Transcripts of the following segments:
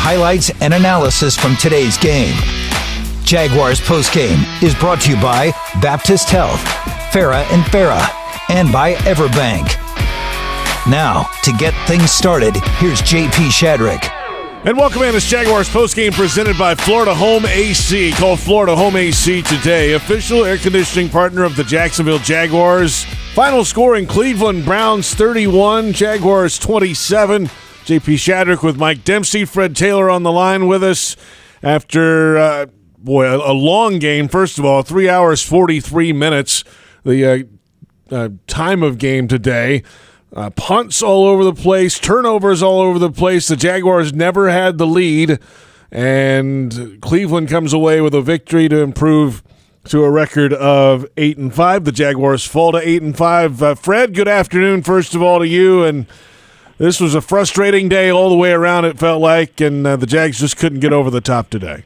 highlights and analysis from today's game. Jaguars Postgame is brought to you by Baptist Health, Farah and Farah, and by Everbank. Now, to get things started, here's JP Shadrick. And welcome in. It's Jaguars Postgame presented by Florida Home AC. Call Florida Home AC today. Official air conditioning partner of the Jacksonville Jaguars. Final score in Cleveland Browns 31, Jaguars 27. JP Shadrick with Mike Dempsey. Fred Taylor on the line with us after, a long game. First of all, 3 hours, 43 minutes. The time of game today. Punts all over the place, turnovers all over the place. The Jaguars never had the lead, and Cleveland comes away with a victory to improve to a record of 8-5. The Jaguars fall to 8-5. Fred, good afternoon, first of all, to you. And this was a frustrating day all the way around, it felt like, and the Jags just couldn't get over the top today.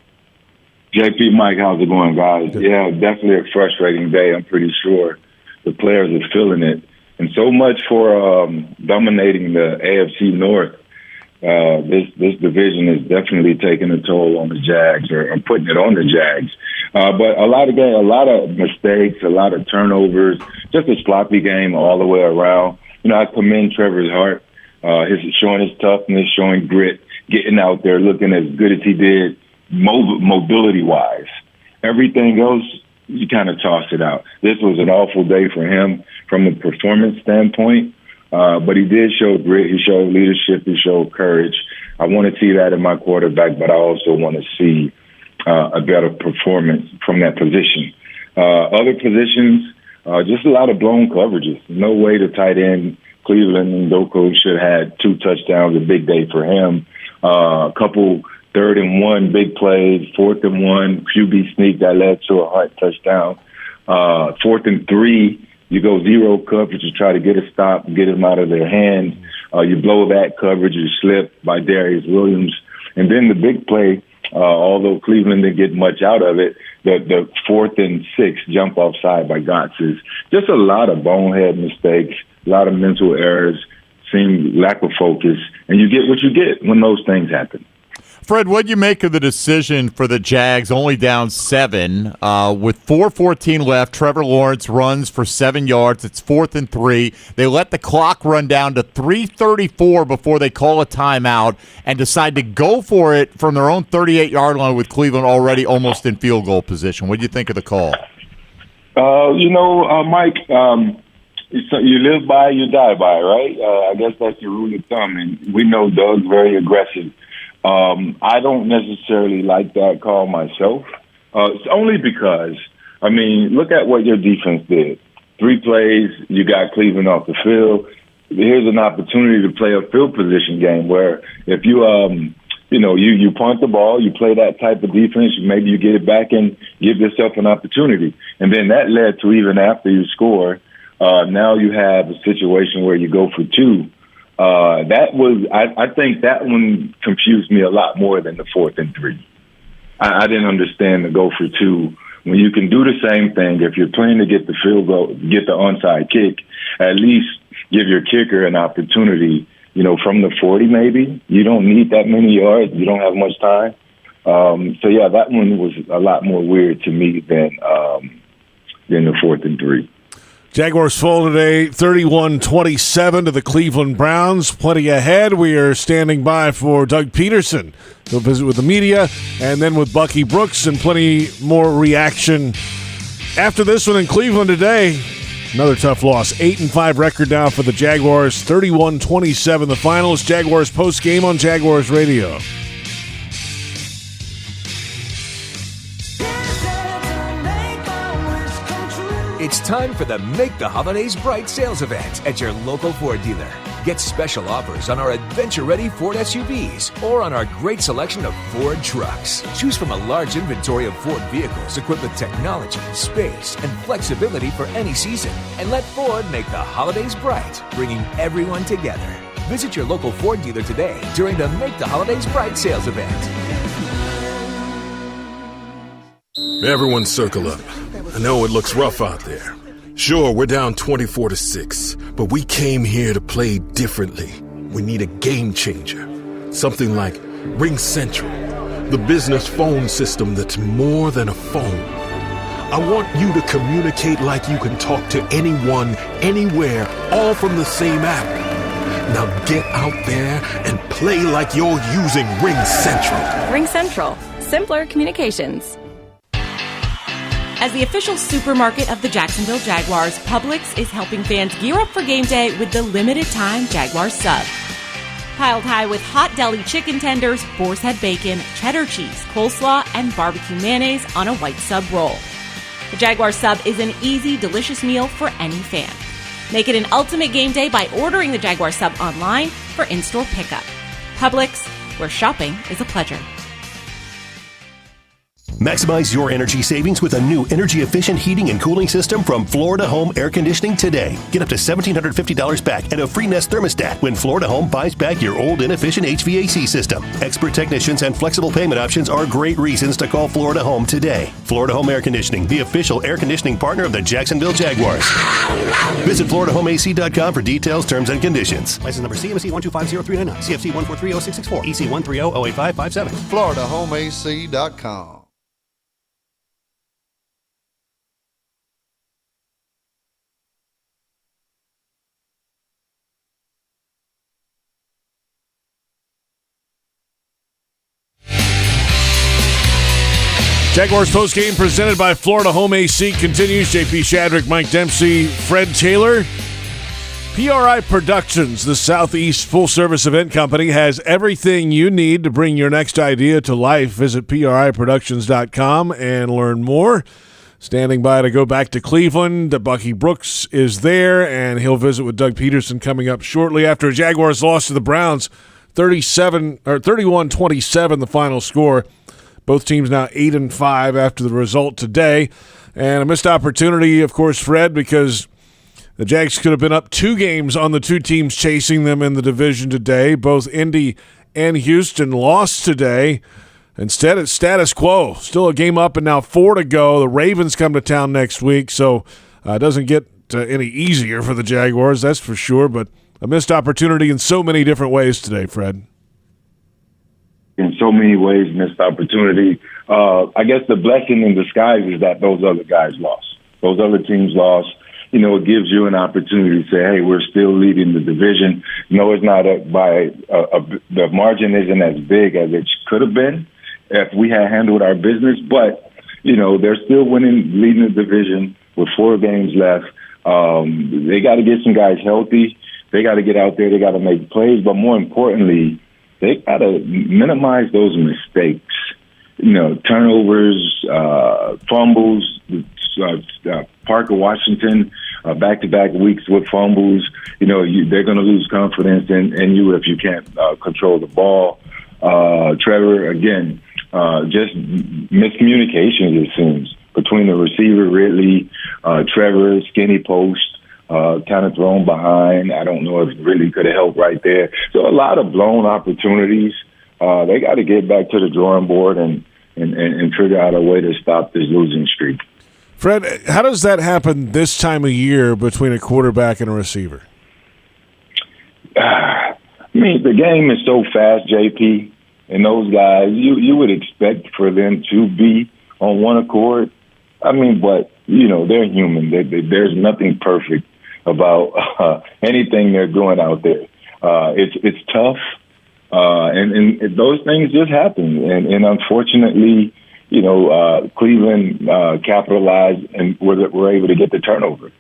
JP, Mike, how's it going, guys? Yeah, definitely a frustrating day. I'm pretty sure the players are feeling it. And so much for dominating the AFC North. This division is definitely taking a toll on the Jags, or putting it on the Jags. But a lot of mistakes, a lot of turnovers, just a sloppy game all the way around. You know, I commend Trevor's heart. He's showing his toughness, showing grit, getting out there, looking as good as he did, mobility-wise. Everything else, you kind of toss it out. This was an awful day for him from a performance standpoint, but he did show grit, he showed leadership, he showed courage. I want to see that in my quarterback, but I also want to see a better performance from that position. Other positions, just a lot of blown coverages. No way the tight end, Cleveland and Ndoku should have had 2 touchdowns, a big day for him. A couple 3rd and 1 big plays, 4th and 1 QB sneak that led to a Hart touchdown. 4th and 3, you go zero coverage to try to get a stop, get him out of their hands. You blow that coverage, you slip by Darius Williams. And then the big play, although Cleveland didn't get much out of it, the 4th and 6 jump offside by Gotts. Just a lot of bonehead mistakes, a lot of mental errors, lack of focus. And you get what you get when those things happen. Fred, what do you make of the decision for the Jags only down 7 with 4:14 left? Trevor Lawrence runs for 7 yards. It's 4th and 3. They let the clock run down to 3:34 before they call a timeout and decide to go for it from their own 38-yard line with Cleveland already almost in field goal position. What do you think of the call? Mike, you live by, you die by, right? I guess that's the rule of thumb, and we know Doug's very aggressive. I don't necessarily like that call myself. It's only because, look at what your defense did. 3 plays, you got Cleveland off the field. Here's an opportunity to play a field position game where if you, you punt the ball, you play that type of defense, maybe you get it back and give yourself an opportunity. And then that led to, even after you score, now you have a situation where you go for 2. I think that one confused me a lot more than the 4th and 3. I didn't understand the go for 2 when you can do the same thing. If you're playing to get the field goal, get the onside kick, at least give your kicker an opportunity, from the 40 maybe. You don't need that many yards. You don't have much time. That one was a lot more weird to me than the 4th and 3. Jaguars fall today 31-27 to the Cleveland Browns. Plenty ahead. We are standing by for Doug Pederson. He'll visit with the media and then with Bucky Brooks, and plenty more reaction after this one in Cleveland today. Another tough loss. 8-5 record now for the Jaguars. 31-27 the finals. Jaguars post-game on Jaguars Radio. It's time for the Make the Holidays Bright sales event at your local Ford dealer. Get special offers on our adventure-ready Ford SUVs or on our great selection of Ford trucks. Choose from a large inventory of Ford vehicles equipped with technology, space, and flexibility for any season. And let Ford make the holidays bright, bringing everyone together. Visit your local Ford dealer today during the Make the Holidays Bright sales event. Everyone circle up. I know it looks rough out there. Sure, we're down 24-6, but we came here to play differently. We need a game changer. Something like RingCentral, the business phone system that's more than a phone. I want you to communicate like you can talk to anyone, anywhere, all from the same app. Now get out there and play like you're using RingCentral. RingCentral. Simpler communications. As the official supermarket of the Jacksonville Jaguars, Publix is helping fans gear up for game day with the limited-time Jaguars sub. Piled high with hot deli chicken tenders, boar's head bacon, cheddar cheese, coleslaw, and barbecue mayonnaise on a white sub roll. The Jaguars sub is an easy, delicious meal for any fan. Make it an ultimate game day by ordering the Jaguars sub online for in-store pickup. Publix, where shopping is a pleasure. Maximize your energy savings with a new energy-efficient heating and cooling system from Florida Home Air Conditioning today. Get up to $1,750 back and a free Nest thermostat when Florida Home buys back your old inefficient HVAC system. Expert technicians and flexible payment options are great reasons to call Florida Home today. Florida Home Air Conditioning, the official air conditioning partner of the Jacksonville Jaguars. Visit FloridaHomeAC.com for details, terms, and conditions. License number CMC 1250399, CFC 1430664, EC 130-08557. FloridaHomeAC.com. Jaguars postgame presented by Florida Home AC continues. JP Shadrick, Mike Dempsey, Fred Taylor. PRI Productions, the Southeast full-service event company, has everything you need to bring your next idea to life. Visit PRIProductions.com and learn more. Standing by to go back to Cleveland, Bucky Brooks is there, and he'll visit with Doug Pederson coming up shortly after Jaguars lost to the Browns, 31-27, the final score. Both teams now 8-5 after the result today. And a missed opportunity, of course, Fred, because the Jags could have been up 2 games on the 2 teams chasing them in the division today. Both Indy and Houston lost today. Instead, it's status quo. Still a game up and now 4 to go. The Ravens come to town next week, so it doesn't get any easier for the Jaguars, that's for sure. But a missed opportunity in so many different ways today, Fred. In so many ways, missed opportunity. I guess the blessing in disguise is that those other guys lost. Those other teams lost. You know, it gives you an opportunity to say, hey, we're still leading the division. No, it's not the margin isn't as big as it could have been if we had handled our business. But, you know, they're still leading the division with 4 games left. They got to get some guys healthy. They got to get out there. They got to make plays. But more importantly, they got to minimize those mistakes, you know, turnovers, fumbles. Parker Washington, back-to-back weeks with fumbles. You know, they're going to lose confidence in you if you can't control the ball. Trevor, again, just miscommunications, it seems, between the receiver, Ridley, Trevor, skinny post. Kind of thrown behind. I don't know if Ridley could have helped right there. So a lot of blown opportunities. They got to get back to the drawing board and figure out a way to stop this losing streak. Fred, how does that happen this time of year between a quarterback and a receiver? I mean, the game is so fast, JP, and those guys, you would expect for them to be on one accord. I mean, but, you know, they're human. There's nothing perfect about anything they're doing out there. It's tough, and those things just happen. And unfortunately, you know, Cleveland capitalized and were able to get the turnover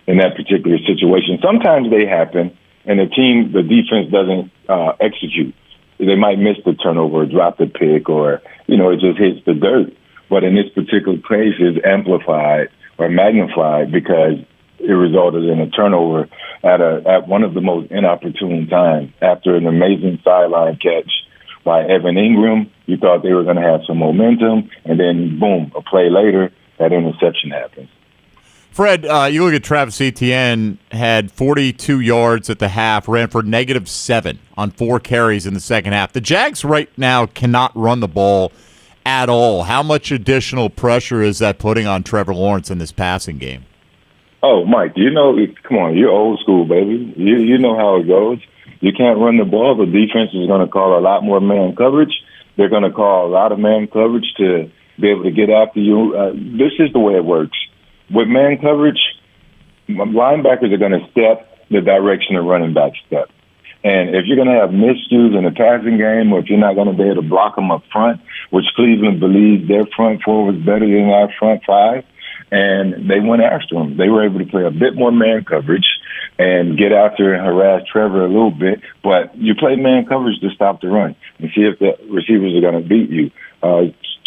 in that particular situation. Sometimes they happen, and the defense doesn't execute. They might miss the turnover or drop the pick, or, you know, it just hits the dirt. But in this particular case, it's amplified or magnified because it resulted in a turnover at one of the most inopportune times. After an amazing sideline catch by Evan Ingram, you thought they were going to have some momentum, and then, boom, a play later, that interception happens. Fred, you look at Travis Etienne, had 42 yards at the half, ran for -7 on 4 carries in the second half. The Jags right now cannot run the ball at all. How much additional pressure is that putting on Trevor Lawrence in this passing game? Oh, Mike, you know, come on, you're old school, baby. You know how it goes. You can't run the ball. The defense is going to call a lot more man coverage. They're going to call a lot of man coverage to be able to get after you. This is the way it works. With man coverage, linebackers are going to step the direction the running back step. And if you're going to have miscues in the passing game, or if you're not going to be able to block them up front, which Cleveland believes their front four was better than our front five, and they went after them. They were able to play a bit more man coverage and get after and harass Trevor a little bit. But you play man coverage to stop the run and see if the receivers are going to beat you.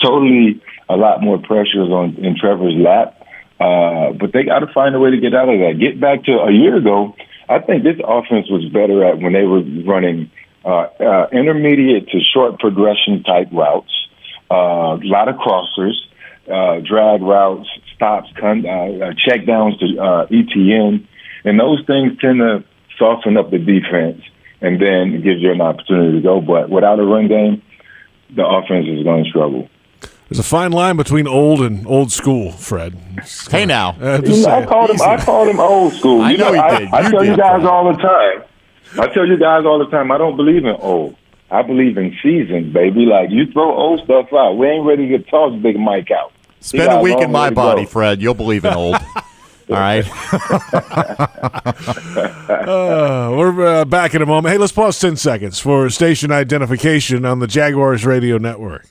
Totally a lot more pressure in Trevor's lap. But they got to find a way to get out of that. Get back to a year ago, I think this offense was better at when they were running intermediate to short progression type routes, a lot of crossers, drag routes, stops, check downs to ETN. And those things tend to soften up the defense and then it gives you an opportunity to go. But without a run game, the offense is going to struggle. There's a fine line between old and old school, Fred. Hey, now. I called him old school. I know he did. I tell you guys all the time. I don't believe in old. I believe in seasons, baby. Like, you throw old stuff out. We ain't ready to toss Big Mike out. Spend a week in my body, Fred. You'll believe in old. All right. We're back in a moment. Hey, let's pause 10 seconds for station identification on the Jaguars radio network.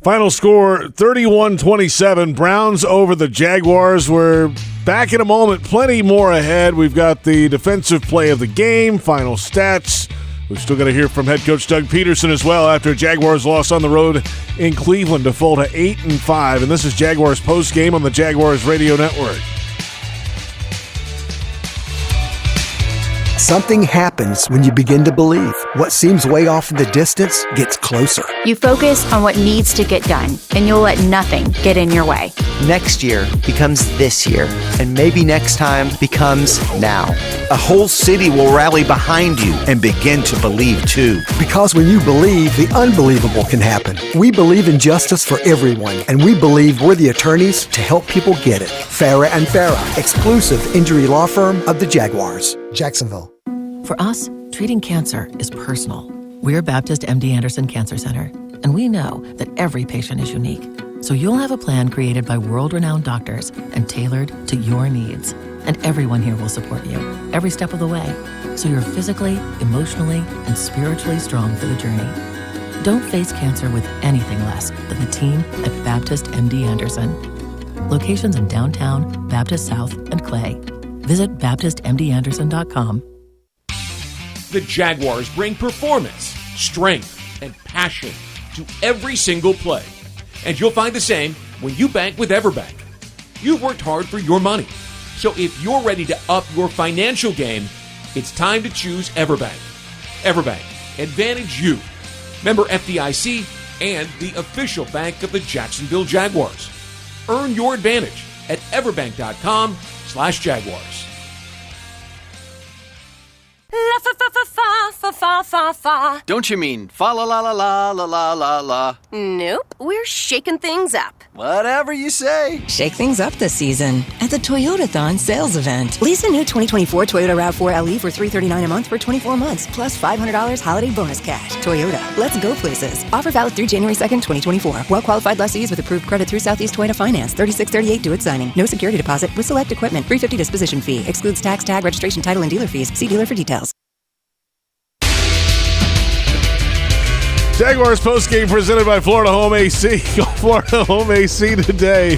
Final score, 31-27. Browns over the Jaguars. We're back in a moment. Plenty more ahead. We've got the defensive play of the game, final stats. We've still got to hear from head coach Doug Pederson as well after Jaguars loss on the road in Cleveland to fall to 8-5. And this is Jaguars Postgame on the Jaguars Radio Network. Something happens when you begin to believe. What seems way off in the distance gets closer. You focus on what needs to get done, and you'll let nothing get in your way. Next year becomes this year, and maybe next time becomes now. A whole city will rally behind you and begin to believe too. Because when you believe, the unbelievable can happen. We believe in justice for everyone, and we believe we're the attorneys to help people get it. Farah and Farah, exclusive injury law firm of the Jaguars. Jacksonville. For us, treating cancer is personal. We're Baptist MD Anderson Cancer Center, and we know that every patient is unique. So you'll have a plan created by world-renowned doctors and tailored to your needs. And everyone here will support you every step of the way, so you're physically, emotionally, and spiritually strong for the journey. Don't face cancer with anything less than the team at Baptist MD Anderson. Locations in downtown, Baptist South, and Clay. Visit BaptistMDAnderson.com. The Jaguars bring performance, strength, and passion to every single play. And you'll find the same when you bank with EverBank. You've worked hard for your money. So if you're ready to up your financial game, it's time to choose EverBank. EverBank, advantage you. Member FDIC and the official bank of the Jacksonville Jaguars. Earn your advantage at everbank.com/Jaguars. Don't you mean fa la la la la la la la la? Nope, we're shaking things up. Whatever you say. Shake things up this season at the Toyotathon sales event. Lease a new 2024 Toyota RAV4 LE for $339 a month for 24 months, plus $500 holiday bonus cash. Toyota, let's go places. Offer valid through January 2nd, 2024. Well-qualified lessees with approved credit through Southeast Toyota Finance. 3638 due at signing. No security deposit with select equipment. $350 disposition fee. Excludes tax, tag, registration, title, and dealer fees. See dealer for details. Jaguars postgame presented by Florida Home AC. Florida Home AC today.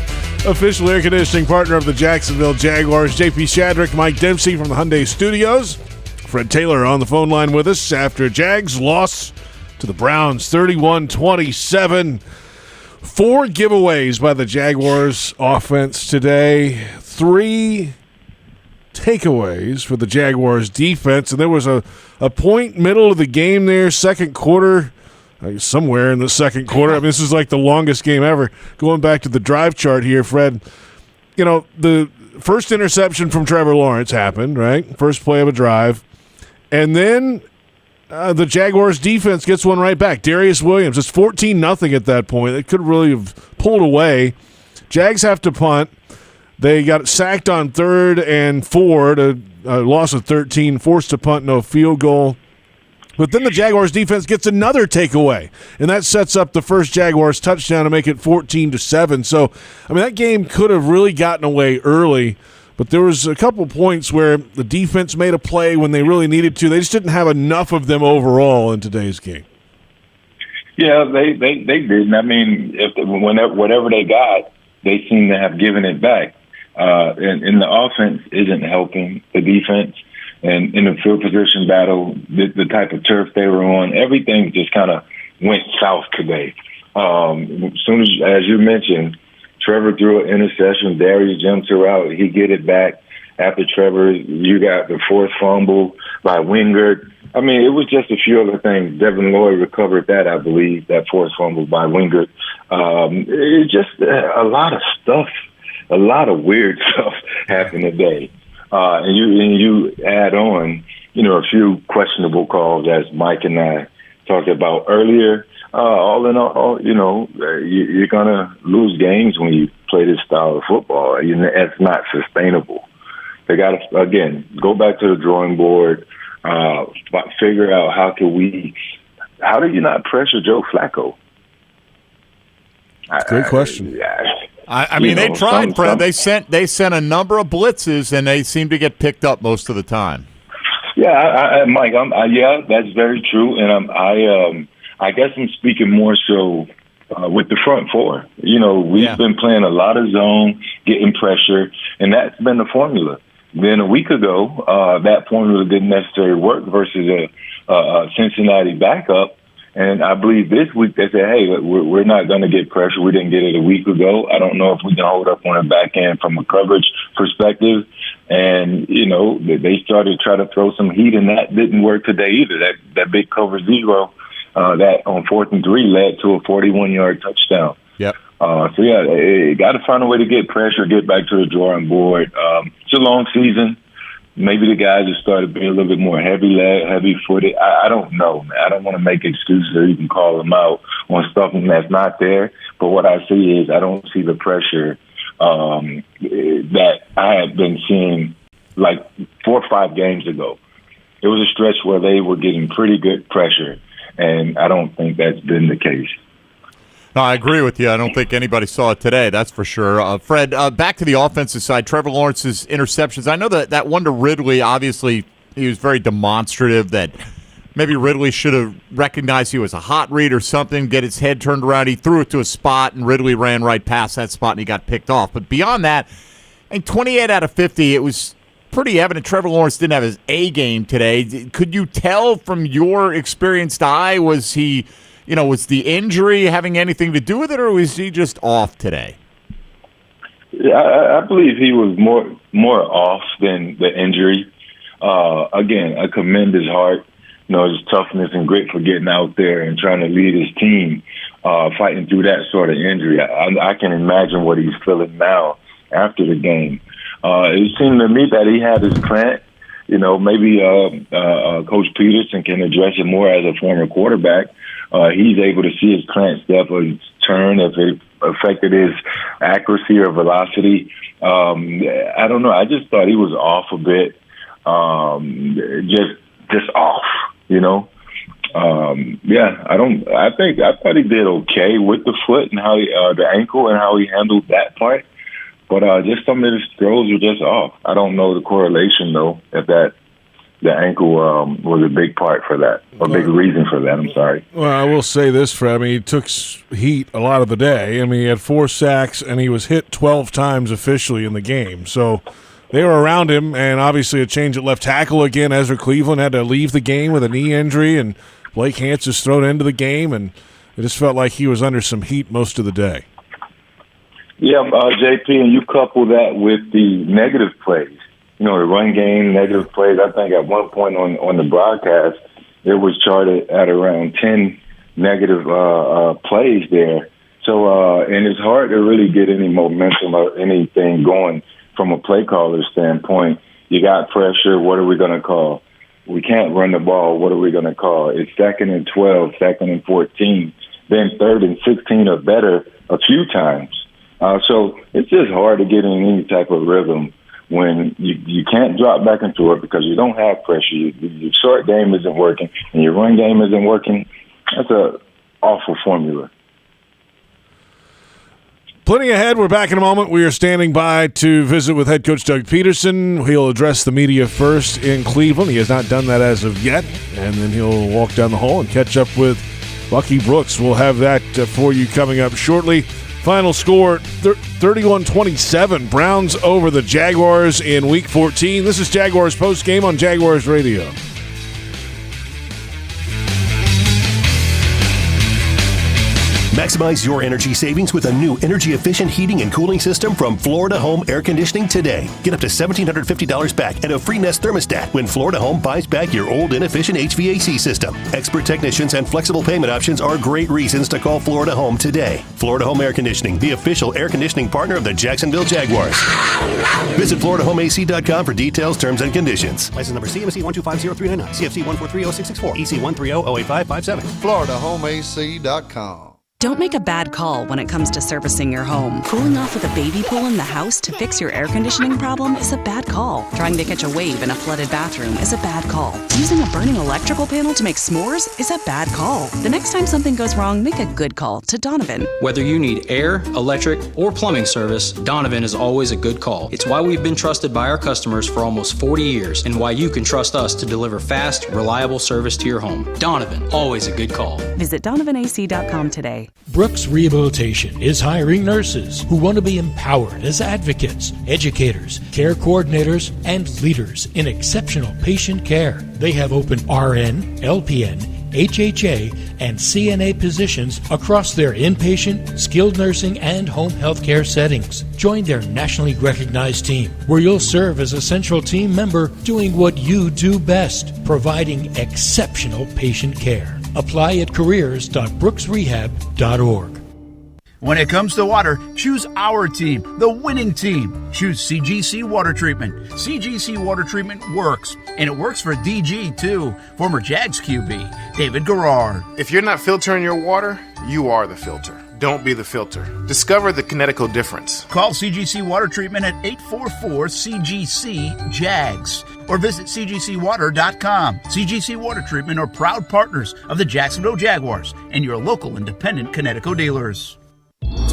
Official air conditioning partner of the Jacksonville Jaguars. JP Shadrick, Mike Dempsey from the Hyundai Studios. Fred Taylor on the phone line with us after Jags loss to the Browns 31-27. 4 giveaways by the Jaguars offense today. 3 takeaways for the Jaguars defense. And there was a point middle of the game there, second quarter. Somewhere in the second quarter. I mean, this is like the longest game ever. Going back to the drive chart here, Fred, you know, the first interception from Trevor Lawrence happened, right? First play of a drive. And then the Jaguars defense gets one right back. Darius Williams, it's 14-0 at that point. They could really have pulled away. Jags have to punt. They got sacked on 3rd and 4, a loss of 13, forced to punt, no field goal. But then the Jaguars defense gets another takeaway, and that sets up the first Jaguars touchdown to make it 14-7. So, I mean, that game could have really gotten away early, but there was a couple points where the defense made a play when they really needed to. They just didn't have enough of them overall in today's game. Yeah, they didn't. I mean, whatever they got, they seem to have given it back. And the offense isn't helping the defense. And in the field position battle, the type of turf they were on, everything just kind of went south today. As soon as you mentioned, Trevor threw an interception. Darius jumped her out. He get it back. After Trevor, you got the fourth fumble by Wingert. I mean, it was just a few other things. Devin Lloyd recovered that, I believe, that fourth fumble by Wingert. It's just a lot of stuff, a lot of weird stuff happened today. And you add on, a few questionable calls, as Mike and I talked about earlier. All in all, you're going to lose games when you play this style of football. It's not sustainable. They got to, again, go back to the drawing board, figure out how do you not pressure Joe Flacco? Great question. I mean, they tried, Fred. They sent a number of blitzes, and they seem to get picked up most of the time. Yeah, Mike. That's very true, and I guess I'm speaking more so with the front four. We've been playing a lot of zone, getting pressure, and that's been the formula. Then a week ago, that formula didn't necessarily work versus a Cincinnati backup. And I believe this week they said, hey, we're not going to get pressure. We didn't get it a week ago. I don't know if we can hold up on the back end from a coverage perspective. And, they started to try to throw some heat, and that didn't work today either. That big cover zero, that on 4th and 3 led to a 41-yard touchdown. Yep. You got to find a way to get pressure, get back to the drawing board. It's a long season. Maybe the guys have started being a little bit more heavy-footed. I don't know, man. I don't want to make excuses or even call them out on stuff that's not there. But what I see is I don't see the pressure that I had been seeing like 4 or 5 games ago. It was a stretch where they were getting pretty good pressure, and I don't think that's been the case. No, I agree with you. I don't think anybody saw it today, that's for sure. Fred, back to the offensive side, Trevor Lawrence's interceptions. I know that one to Ridley, obviously, he was very demonstrative that maybe Ridley should have recognized he was a hot read or something, get his head turned around. He threw it to a spot, and Ridley ran right past that spot, and he got picked off. But beyond that, I think 28 out of 50, it was pretty evident Trevor Lawrence didn't have his A game today. Could you tell from your experienced eye, was he... was the injury having anything to do with it, or was he just off today? Yeah, I believe he was more off than the injury. Again, I commend his heart, his toughness and grit for getting out there and trying to lead his team, fighting through that sort of injury. I can imagine what he's feeling now after the game. It seemed to me that he had his plant. Maybe Coach Pederson can address it more as a former quarterback. He's able to see his plant step or his turn, if it affected his accuracy or velocity. I don't know. I just thought he was off a bit, just off. I thought he did okay with the foot and how the ankle and how he handled that part. But just some of his throws were just off. I don't know the correlation, though, if the ankle was a big part for that, or a big reason for that. I'm sorry. Well, I will say this, Fred. I mean, he took heat a lot of the day. I mean, he had 4 sacks, and he was hit 12 times officially in the game. So they were around him, and obviously a change at left tackle again. Ezra Cleveland had to leave the game with a knee injury, and Blake Hance is thrown into the game, and it just felt like he was under some heat most of the day. Yeah, JP, and you couple that with the negative plays. The run game, negative plays. I think at one point on the broadcast, it was charted at around 10 negative plays there. So, and it's hard to really get any momentum or anything going from a play caller standpoint. You got pressure. What are we going to call? we can't run the ball. What are we going to call? It's 2nd and 12, 2nd and 14, then 3rd and 16 or better a few times. So it's just hard to get in any type of rhythm when you can't drop back into it because you don't have pressure. Your short game isn't working and your run game isn't working. That's an awful formula. Plenty ahead. We're back in a moment. We are standing by to visit with head coach Doug Pederson. He'll address the media first in Cleveland. He has not done that as of yet. And then he'll walk down the hall and catch up with Bucky Brooks. We'll have that for you coming up shortly. Final score, 31-27. Browns over the Jaguars in Week 14. This is Jaguars Postgame on Jaguars Radio. Maximize your energy savings with a new energy-efficient heating and cooling system from Florida Home Air Conditioning today. Get up to $1,750 back and a free Nest thermostat when Florida Home buys back your old inefficient HVAC system. Expert technicians and flexible payment options are great reasons to call Florida Home today. Florida Home Air Conditioning, the official air conditioning partner of the Jacksonville Jaguars. Visit FloridaHomeAC.com for details, terms, and conditions. License number CMC 1250399, CFC 1430664, EC 130-08557. FloridaHomeAC.com. Don't make a bad call when it comes to servicing your home. Cooling off with a baby pool in the house to fix your air conditioning problem is a bad call. Trying to catch a wave in a flooded bathroom is a bad call. Using a burning electrical panel to make s'mores is a bad call. The next time something goes wrong, make a good call to Donovan. Whether you need air, electric, or plumbing service, Donovan is always a good call. It's why we've been trusted by our customers for almost 40 years and why you can trust us to deliver fast, reliable service to your home. Donovan, always a good call. Visit DonovanAC.com today. Brooks Rehabilitation is hiring nurses who want to be empowered as advocates, educators, care coordinators, and leaders in exceptional patient care. They have open RN, LPN, HHA, and CNA positions across their inpatient, skilled nursing, and home health care settings. Join their nationally recognized team, where you'll serve as a central team member doing what you do best, providing exceptional patient care. Apply at careers.brooksrehab.org. When it comes to water, choose our team, the winning team. Choose CGC Water Treatment. CGC Water Treatment works, and it works for DG too. Former Jags QB, David Garrard. If you're not filtering your water, you are the filter. Don't be the filter. Discover the Kinetico difference. Call CGC Water Treatment at 844-CGC-JAGS or visit cgcwater.com. CGC Water Treatment are proud partners of the Jacksonville Jaguars and your local independent Kinetico dealers.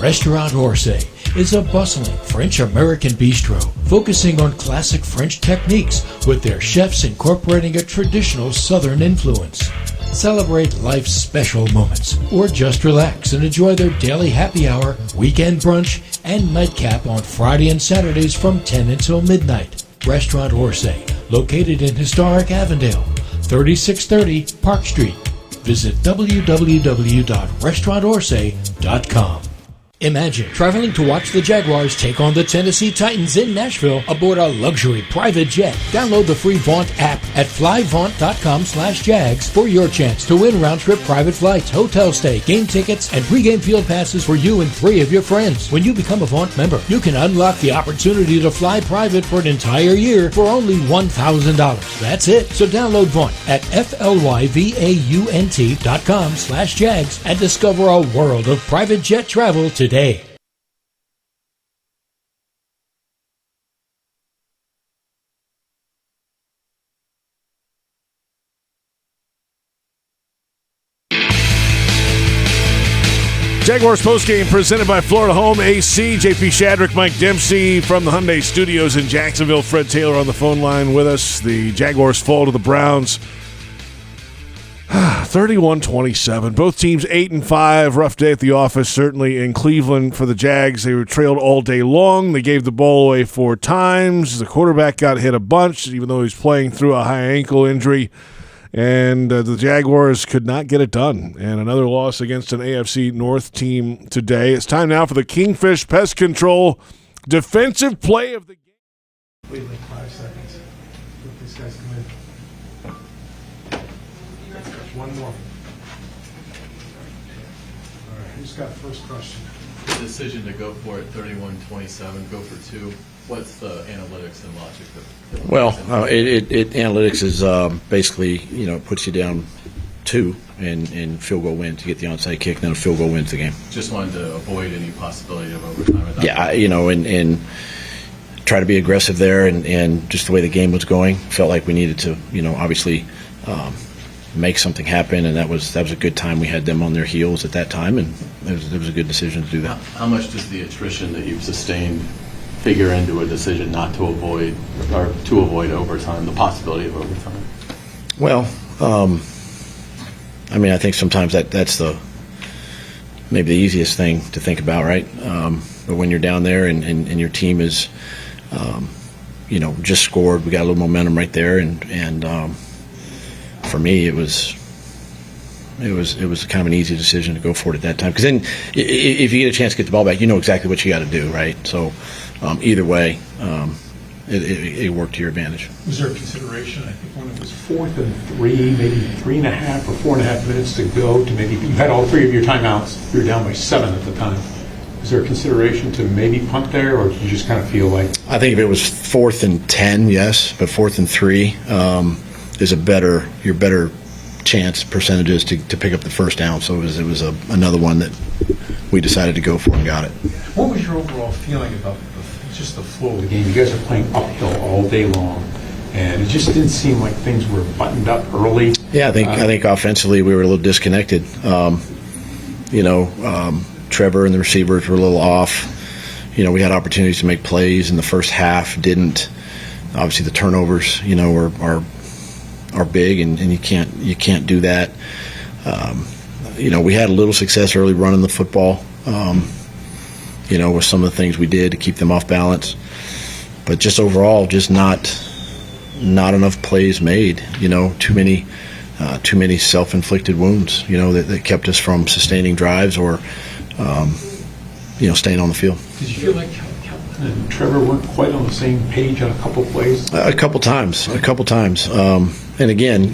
Restaurant Orsay is a bustling French-American bistro focusing on classic French techniques with their chefs incorporating a traditional Southern influence. Celebrate life's special moments or just relax and enjoy their daily happy hour, weekend brunch, and nightcap on Friday and Saturdays from 10 until midnight. Restaurant Orsay, located in historic Avondale, 3630 Park Street. Visit www.restaurantorsay.com. Imagine traveling to watch the Jaguars take on the Tennessee Titans in Nashville aboard a luxury private jet. Download the free Vaunt app at flyvaunt.com/Jags for your chance to win round-trip private flights, hotel stay, game tickets, and pregame field passes for you and 3 of your friends. When you become a Vaunt member, you can unlock the opportunity to fly private for an entire year for only $1,000. That's it. So download Vaunt at flyvaunt.com/Jags and discover a world of private jet travel today. Jaguars postgame presented by Florida Home AC. JP Shadrick, Mike Dempsey from the Hyundai Studios in Jacksonville. Fred Taylor on the phone line with us. The Jaguars fall to the Browns 31-27. Both teams 8-5. Rough day at the office, certainly in Cleveland for the Jags. They were trailed all day long. They gave the ball away 4 times. The quarterback got hit a bunch, even though he was playing through a high ankle injury. And the Jaguars could not get it done. And another loss against an AFC North team today. It's time now for the Kingfish Pest Control defensive play of the game. Wait like 5 seconds. Let these guys come in. One more. All right, who's got first question? The decision to go for it 31-27, go for two. What's the analytics and logic of Well, analytics is basically, puts you down 2 and field goal win to get the onside kick, and then a field goal wins the game. Just wanted to avoid any possibility of overtime. Yeah, and try to be aggressive there, and just the way the game was going, felt like we needed to, obviously make something happen, and that was a good time. We had them on their heels at that time, and it was a good decision to do that. How much does the attrition that you've sustained figure into a decision not to avoid or to avoid overtime, the possibility of overtime? Well, I think sometimes that's maybe the easiest thing to think about, right? But when you're down there and your team is, just scored, we got a little momentum right there, and for me, it was kind of an easy decision to go for it at that time. Because then, if you get a chance to get the ball back, you know exactly what you got to do, right? So, either way, it worked to your advantage. Was there a consideration? I think when it was 4th and 3, maybe 3.5 or 4.5 minutes to go, to maybe you had all 3 of your timeouts. You were down by 7 at the time. Was there a consideration to maybe punt there, or did you just kind of feel like? I think if it was 4th and 10, yes, but 4th and 3 is your better chance percentages to pick up the first down. So it was another one that we decided to go for and got it. What was your overall feeling about just the flow of the game? You guys are playing uphill all day long, and it just didn't seem like things were buttoned up early. Yeah, I think offensively we were a little disconnected. Trevor and the receivers were a little off. We had opportunities to make plays in the first half, didn't. Obviously the turnovers, are big, and you can't do that. We had a little success early running the football, with some of the things we did to keep them off balance. But just overall, just not enough plays made. Too many self-inflicted wounds. That kept us from sustaining drives or staying on the field. Did you feel like Calvin and Trevor weren't quite on the same page on a couple plays? A couple times. And again,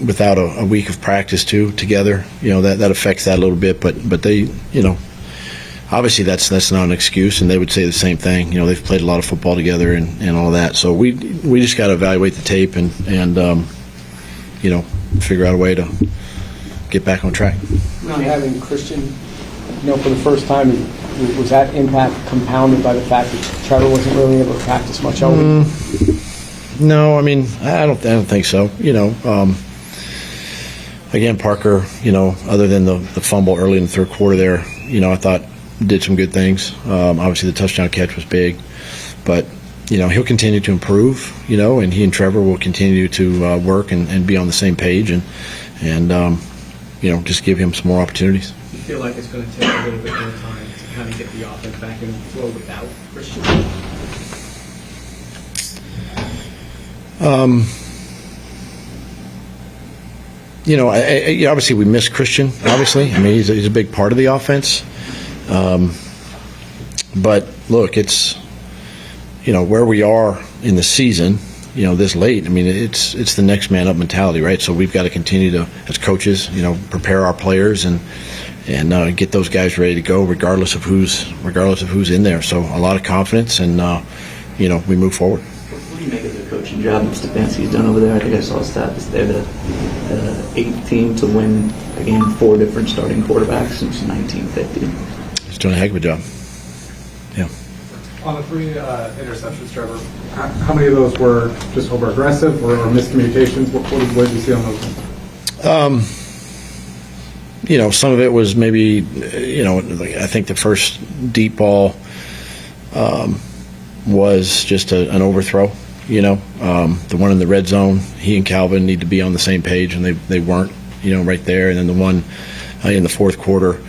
without a week of practice together, that affects that a little bit. But they, obviously that's not an excuse, and they would say the same thing. They've played a lot of football together and all that. So we just got to evaluate the tape and figure out a way to get back on track. Not having Christian, for the first time, was that impact compounded by the fact that Trevor wasn't really able to practice much all week? No, I don't think so. Again, Parker, other than the fumble early in the third quarter there, I thought did some good things. Obviously the touchdown catch was big, but he'll continue to improve, and he and Trevor will continue to work and be on the same page and just give him some more opportunities. Do you feel like it's going to take a little bit more time to kind of get the offense back in the flow without Christian? Obviously we miss Christian, obviously. He's a big part of the offense. But look, it's, where we are in the season, this late, it's the next man up mentality, right? So we've got to continue to, as coaches, prepare our players and get those guys ready to go regardless of who's in there. So a lot of confidence and, we move forward. What do you make of the coaching job that Stefanski's done over there? I think I saw a stat that they're the 8th team to win a game 4 different starting quarterbacks since 1950. He's doing a heck of a job. Yeah. On the 3 interceptions, Trevor, how many of those were just over aggressive or miscommunications? What did you see on those? Some of it was maybe, I think the first deep ball was just an overthrow. The one in the red zone, he and Calvin need to be on the same page, and they weren't, right there. And then the one in the fourth quarter,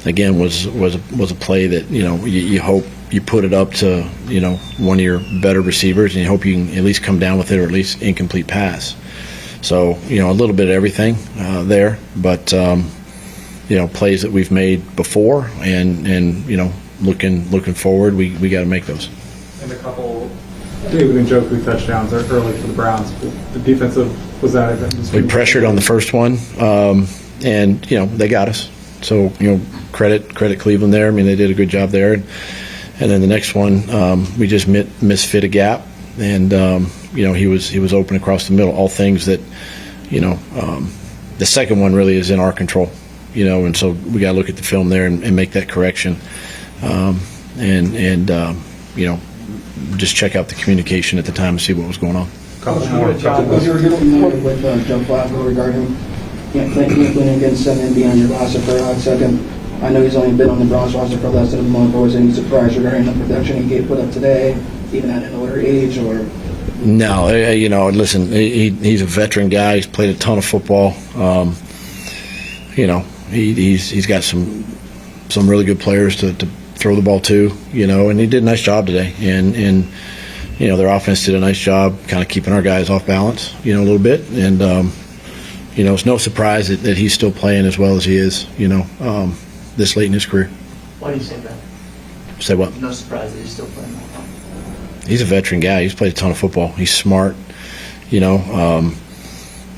again, was a play that you hope you put it up to one of your better receivers, and you hope you can at least come down with it, or at least incomplete pass. So a little bit of everything there, but plays that we've made before, and looking forward, we got to make those. And a couple David and Njoku touchdowns are early for the Browns. The defensive was that. We pressured on the first one. And, they got us. So, credit Cleveland there. I mean, they did a good job there. And then the next one, we just misfit a gap. And, he was open across the middle. All things that, the second one really is in our control, and so we got to look at the film there and make that correction. Just check out the communication at the time and see what was going on. Was your deal with Joe Flacco regarding Cleveland against sending him on your roster for a hot second? I know he's only been on the Browns roster for less than a month. Or was any surprise regarding the production he put up today, even at an older age? Or no, listen, he's a veteran guy. He's played a ton of football. He's got some really good players to throw the ball to, and he did a nice job today. And their offense did a nice job kind of keeping our guys off balance, a little bit. And, it's no surprise that he's still playing as well as he is, this late in his career. Why do you say that? Say what? No surprise that he's still playing. He's a veteran guy. He's played a ton of football. He's smart, and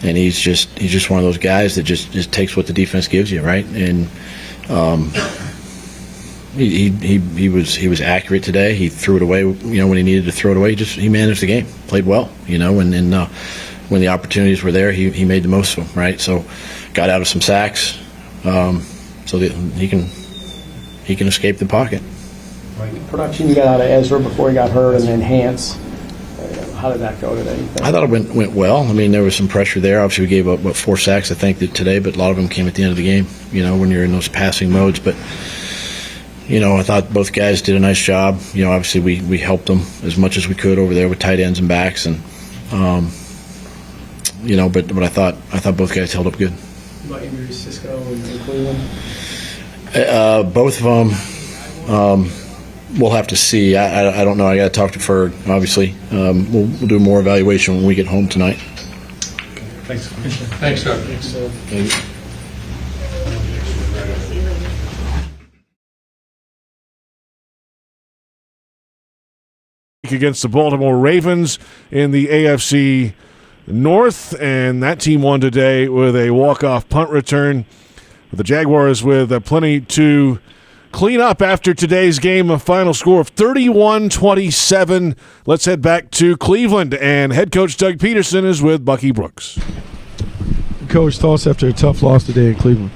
he's just one of those guys that just takes what the defense gives you, right? And he was accurate today. He threw it away, when he needed to throw it away. He managed the game, played well, and when the opportunities were there, he made the most of them, right? So got out of some sacks, so that he can escape the pocket. Production you got out of Ezra before he got hurt, and then Hance. How did that go today? I thought it went well. I mean, there was some pressure there. Obviously, we gave up 4 sacks, I think, today, but a lot of them came at the end of the game. When you're in those passing modes. But I thought both guys did a nice job. Obviously, we helped them as much as we could over there with tight ends and backs, and but I thought both guys held up good. About injuries, Cisco and Cleveland. Both of them. We'll have to see. I don't know. I got to talk to Ferg, obviously. We'll do more evaluation when we get home tonight. Thanks. Thanks, Doug. Thank you. Against the Baltimore Ravens in the AFC North, and that team won today with a walk-off punt return. The Jaguars with plenty to clean up after today's game, a final score of 31-27. Let's head back to Cleveland, and head coach Doug Pederson is with Bucky Brooks. Coach, thoughts after a tough loss today in Cleveland?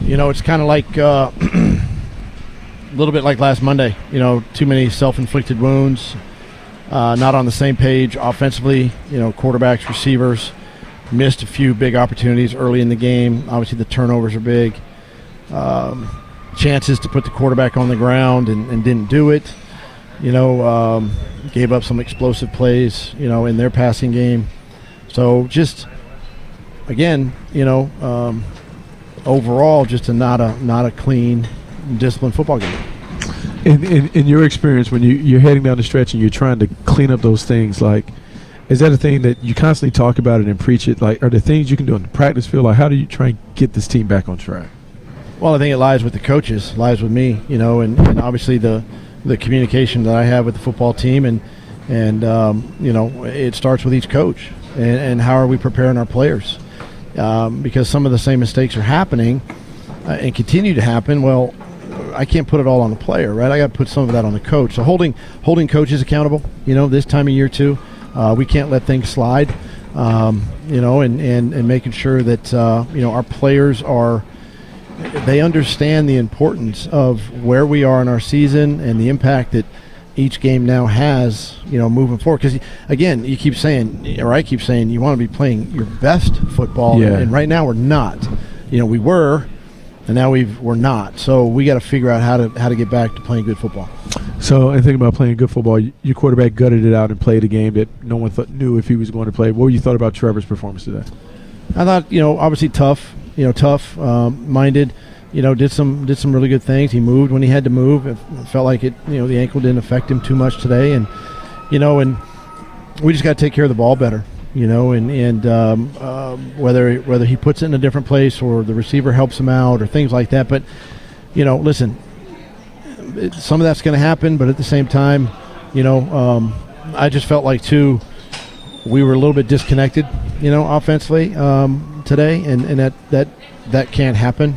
It's kind of like a little bit like last Monday. Too many self-inflicted wounds, not on the same page offensively. Quarterbacks, receivers missed a few big opportunities early in the game. Obviously, the turnovers are big. Chances to put the quarterback on the ground and didn't do it. Gave up some explosive plays, in their passing game. So just, again, overall, just not a clean, disciplined football game. In your experience, when you're heading down the stretch and you're trying to clean up those things, is that a thing that you constantly talk about it and preach it? Are there things you can do in the practice field? How do you try and get this team back on track? Well, I think it lies with the coaches, lies with me, and obviously the communication that I have with the football team, and it starts with each coach and how are we preparing our players, because some of the same mistakes are happening and continue to happen. Well, I can't put it all on the player, right? I got to put some of that on the coach. So holding coaches accountable, this time of year too, we can't let things slide, and making sure that our players they understand the importance of where we are in our season and the impact that each game now has, moving forward. Because, again, I keep saying you want to be playing your best football, and right now we're not. We were, and now we're not. So we got to figure out how to get back to playing good football. So, and thinking about playing good football, your quarterback gutted it out and played a game that no one knew if he was going to play. What were you thought about Trevor's performance today? I thought, obviously tough-minded. Did some really good things. He moved when he had to move. It felt like the ankle didn't affect him too much today, and we just got to take care of the ball better. Whether he puts it in a different place or the receiver helps him out or things like that. But listen, some of that's going to happen. But at the same time, I just felt like too we were a little bit disconnected, offensively today, and that can't happen,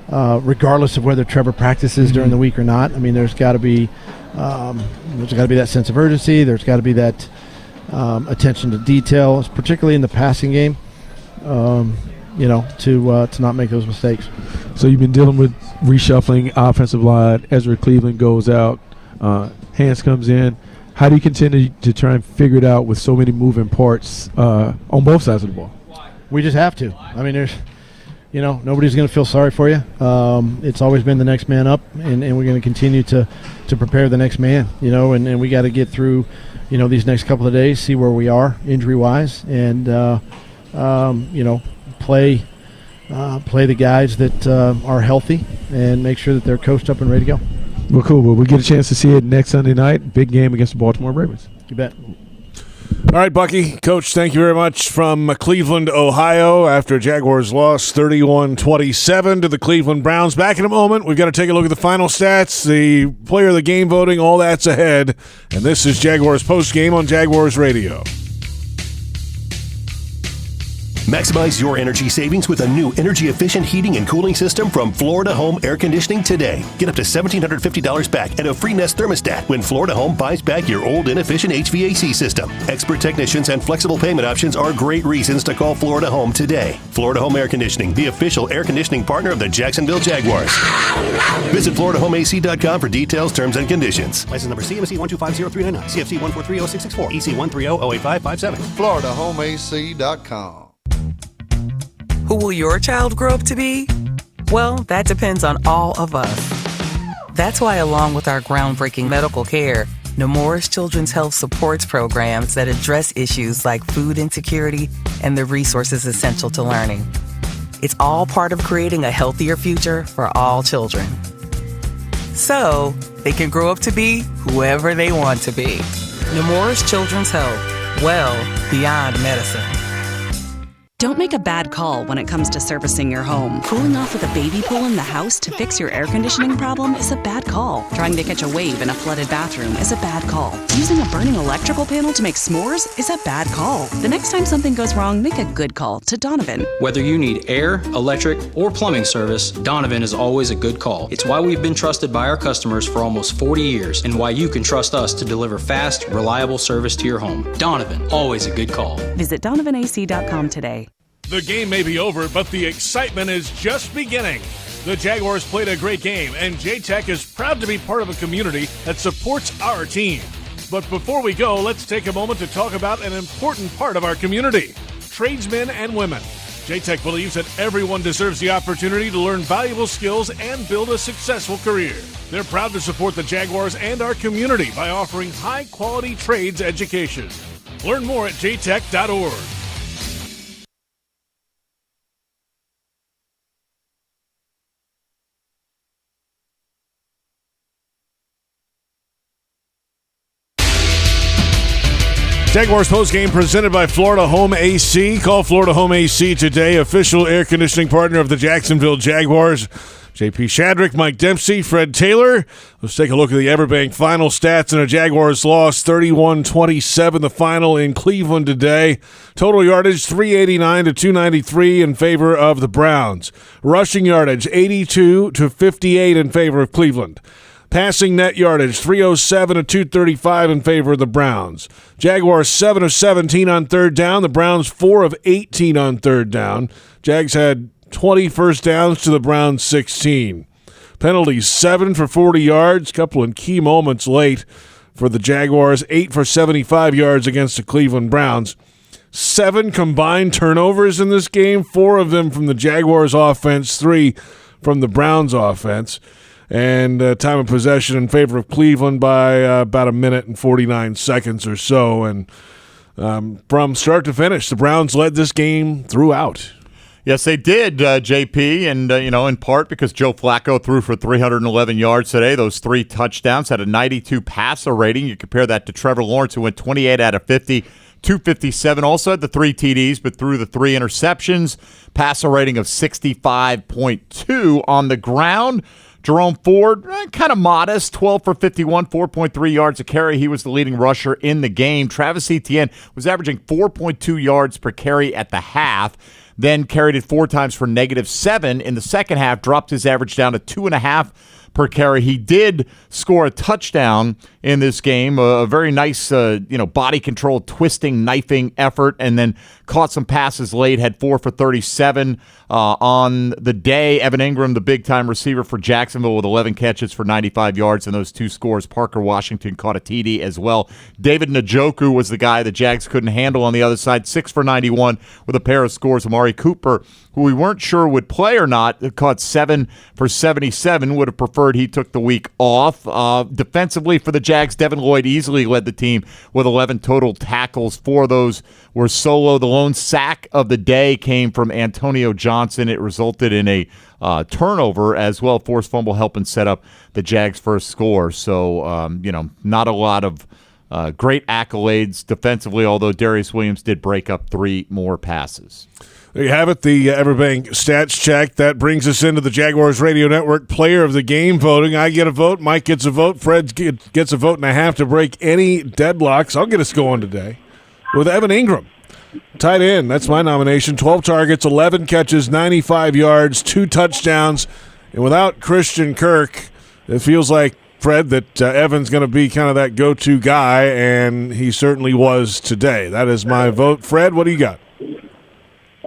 regardless of whether Trevor practices during the week or not. I mean, there's got to be that sense of urgency. There's got to be that attention to detail, particularly in the passing game. To not make those mistakes. So you've been dealing with reshuffling offensive line. Ezra Cleveland goes out. Hans comes in. How do you continue to try and figure it out with so many moving parts on both sides of the ball? We just have to. I mean, there's, nobody's going to feel sorry for you. It's always been the next man up, and we're going to continue to prepare the next man. And we got to get through, these next couple of days, see where we are injury-wise, and play the guys that are healthy and make sure that they're coached up and ready to go. Well, cool. Well, we get a chance to see it next Sunday night. Big game against the Baltimore Ravens. You bet. All right, Bucky. Coach, thank you very much from Cleveland, Ohio, after Jaguars lost 31-27 to the Cleveland Browns. Back in a moment. We've got to take a look at the final stats, the player of the game voting, all that's ahead. And this is Jaguars Postgame on Jaguars Radio. Maximize your energy savings with a new energy-efficient heating and cooling system from Florida Home Air Conditioning today. Get up to $1,750 back and a free Nest thermostat when Florida Home buys back your old inefficient HVAC system. Expert technicians and flexible payment options are great reasons to call Florida Home today. Florida Home Air Conditioning, the official air conditioning partner of the Jacksonville Jaguars. Visit FloridaHomeAC.com for details, terms, and conditions. License number CMC 1250399, CFC 1430664, EC 130-08557. FloridaHomeAC.com. Who will your child grow up to be? Well, that depends on all of us. That's why, along with our groundbreaking medical care, Nemours Children's Health supports programs that address issues like food insecurity and the resources essential to learning. It's all part of creating a healthier future for all children, so they can grow up to be whoever they want to be. Nemours Children's Health, well beyond medicine. Don't make a bad call when it comes to servicing your home. Cooling off with a baby pool in the house to fix your air conditioning problem is a bad call. Trying to catch a wave in a flooded bathroom is a bad call. Using a burning electrical panel to make s'mores is a bad call. The next time something goes wrong, make a good call to Donovan. Whether you need air, electric, or plumbing service, Donovan is always a good call. It's why we've been trusted by our customers for almost 40 years and why you can trust us to deliver fast, reliable service to your home. Donovan, always a good call. Visit DonovanAC.com today. The game may be over, but the excitement is just beginning. The Jaguars played a great game, and J-Tech is proud to be part of a community that supports our team. But before we go, let's take a moment to talk about an important part of our community, tradesmen and women. J-Tech believes that everyone deserves the opportunity to learn valuable skills and build a successful career. They're proud to support the Jaguars and our community by offering high-quality trades education. Learn more at jtech.org. Jaguars postgame presented by Florida Home AC. Call Florida Home AC today, official air conditioning partner of the Jacksonville Jaguars. JP Shadrick, Mike Dempsey, Fred Taylor. Let's take a look at the Everbank final stats in a Jaguars loss, 31-27, the final in Cleveland today. Total yardage, 389 to 293 in favor of the Browns. Rushing yardage, 82 to 58 in favor of Cleveland. Passing net yardage, 307 to 235 in favor of the Browns. Jaguars 7 of 17 on third down. The Browns 4 of 18 on third down. Jags had 20 first downs to the Browns 16. Penalties, 7 for 40 yards. Couple in key moments late for the Jaguars. 8 for 75 yards against the Cleveland Browns. 7 combined turnovers in this game. 4 of them from the Jaguars offense. 3 from the Browns offense. And time of possession in favor of Cleveland by about a minute and 49 seconds or so. And from start to finish, the Browns led this game throughout. Yes, they did, JP, and, in part because Joe Flacco threw for 311 yards today. Those 3 touchdowns, had a 92 passer rating. You compare that to Trevor Lawrence, who went 28 out of 50, 257. Also had the 3 TDs, but threw the 3 interceptions. Passer rating of 65.2 on the ground. Jerome Ford, kind of modest, 12 for 51, 4.3 yards a carry. He was the leading rusher in the game. Travis Etienne was averaging 4.2 yards per carry at the half. then carried it 4 times for -7 in the second half, dropped his average down to 2.5 per carry. He did score a touchdown in this game, a very nice, body control, twisting, knifing effort, and then caught some passes late, had 4 for 37 on the day. Evan Ingram, the big-time receiver for Jacksonville, with 11 catches for 95 yards and those 2 scores. Parker Washington caught a TD as well. David Njoku was the guy the Jags couldn't handle on the other side, 6 for 91 with a pair of scores. Amari Cooper, who we weren't sure would play or not, caught 7 for 77. Would have preferred he took the week off. Defensively for the Jags, Devin Lloyd easily led the team with 11 total tackles. 4 of those were solo. The lone sack of the day came from Antonio Johnson. It resulted in a turnover as well, forced fumble, helping set up the Jags' first score. So, not a lot of great accolades defensively, although Darius Williams did break up 3 more passes. There you have it, the Everbank Stats Check. That brings us into the Jaguars Radio Network Player of the Game voting. I get a vote, Mike gets a vote, Fred gets a vote and a half to break any deadlocks. I'll get us going today with Evan Ingram. Tight end, that's my nomination. 12 targets, 11 catches, 95 yards, 2 touchdowns. And without Christian Kirk, it feels like, Fred, that Evan's going to be kind of that go-to guy, and he certainly was today. That is my vote. Fred, what do you got?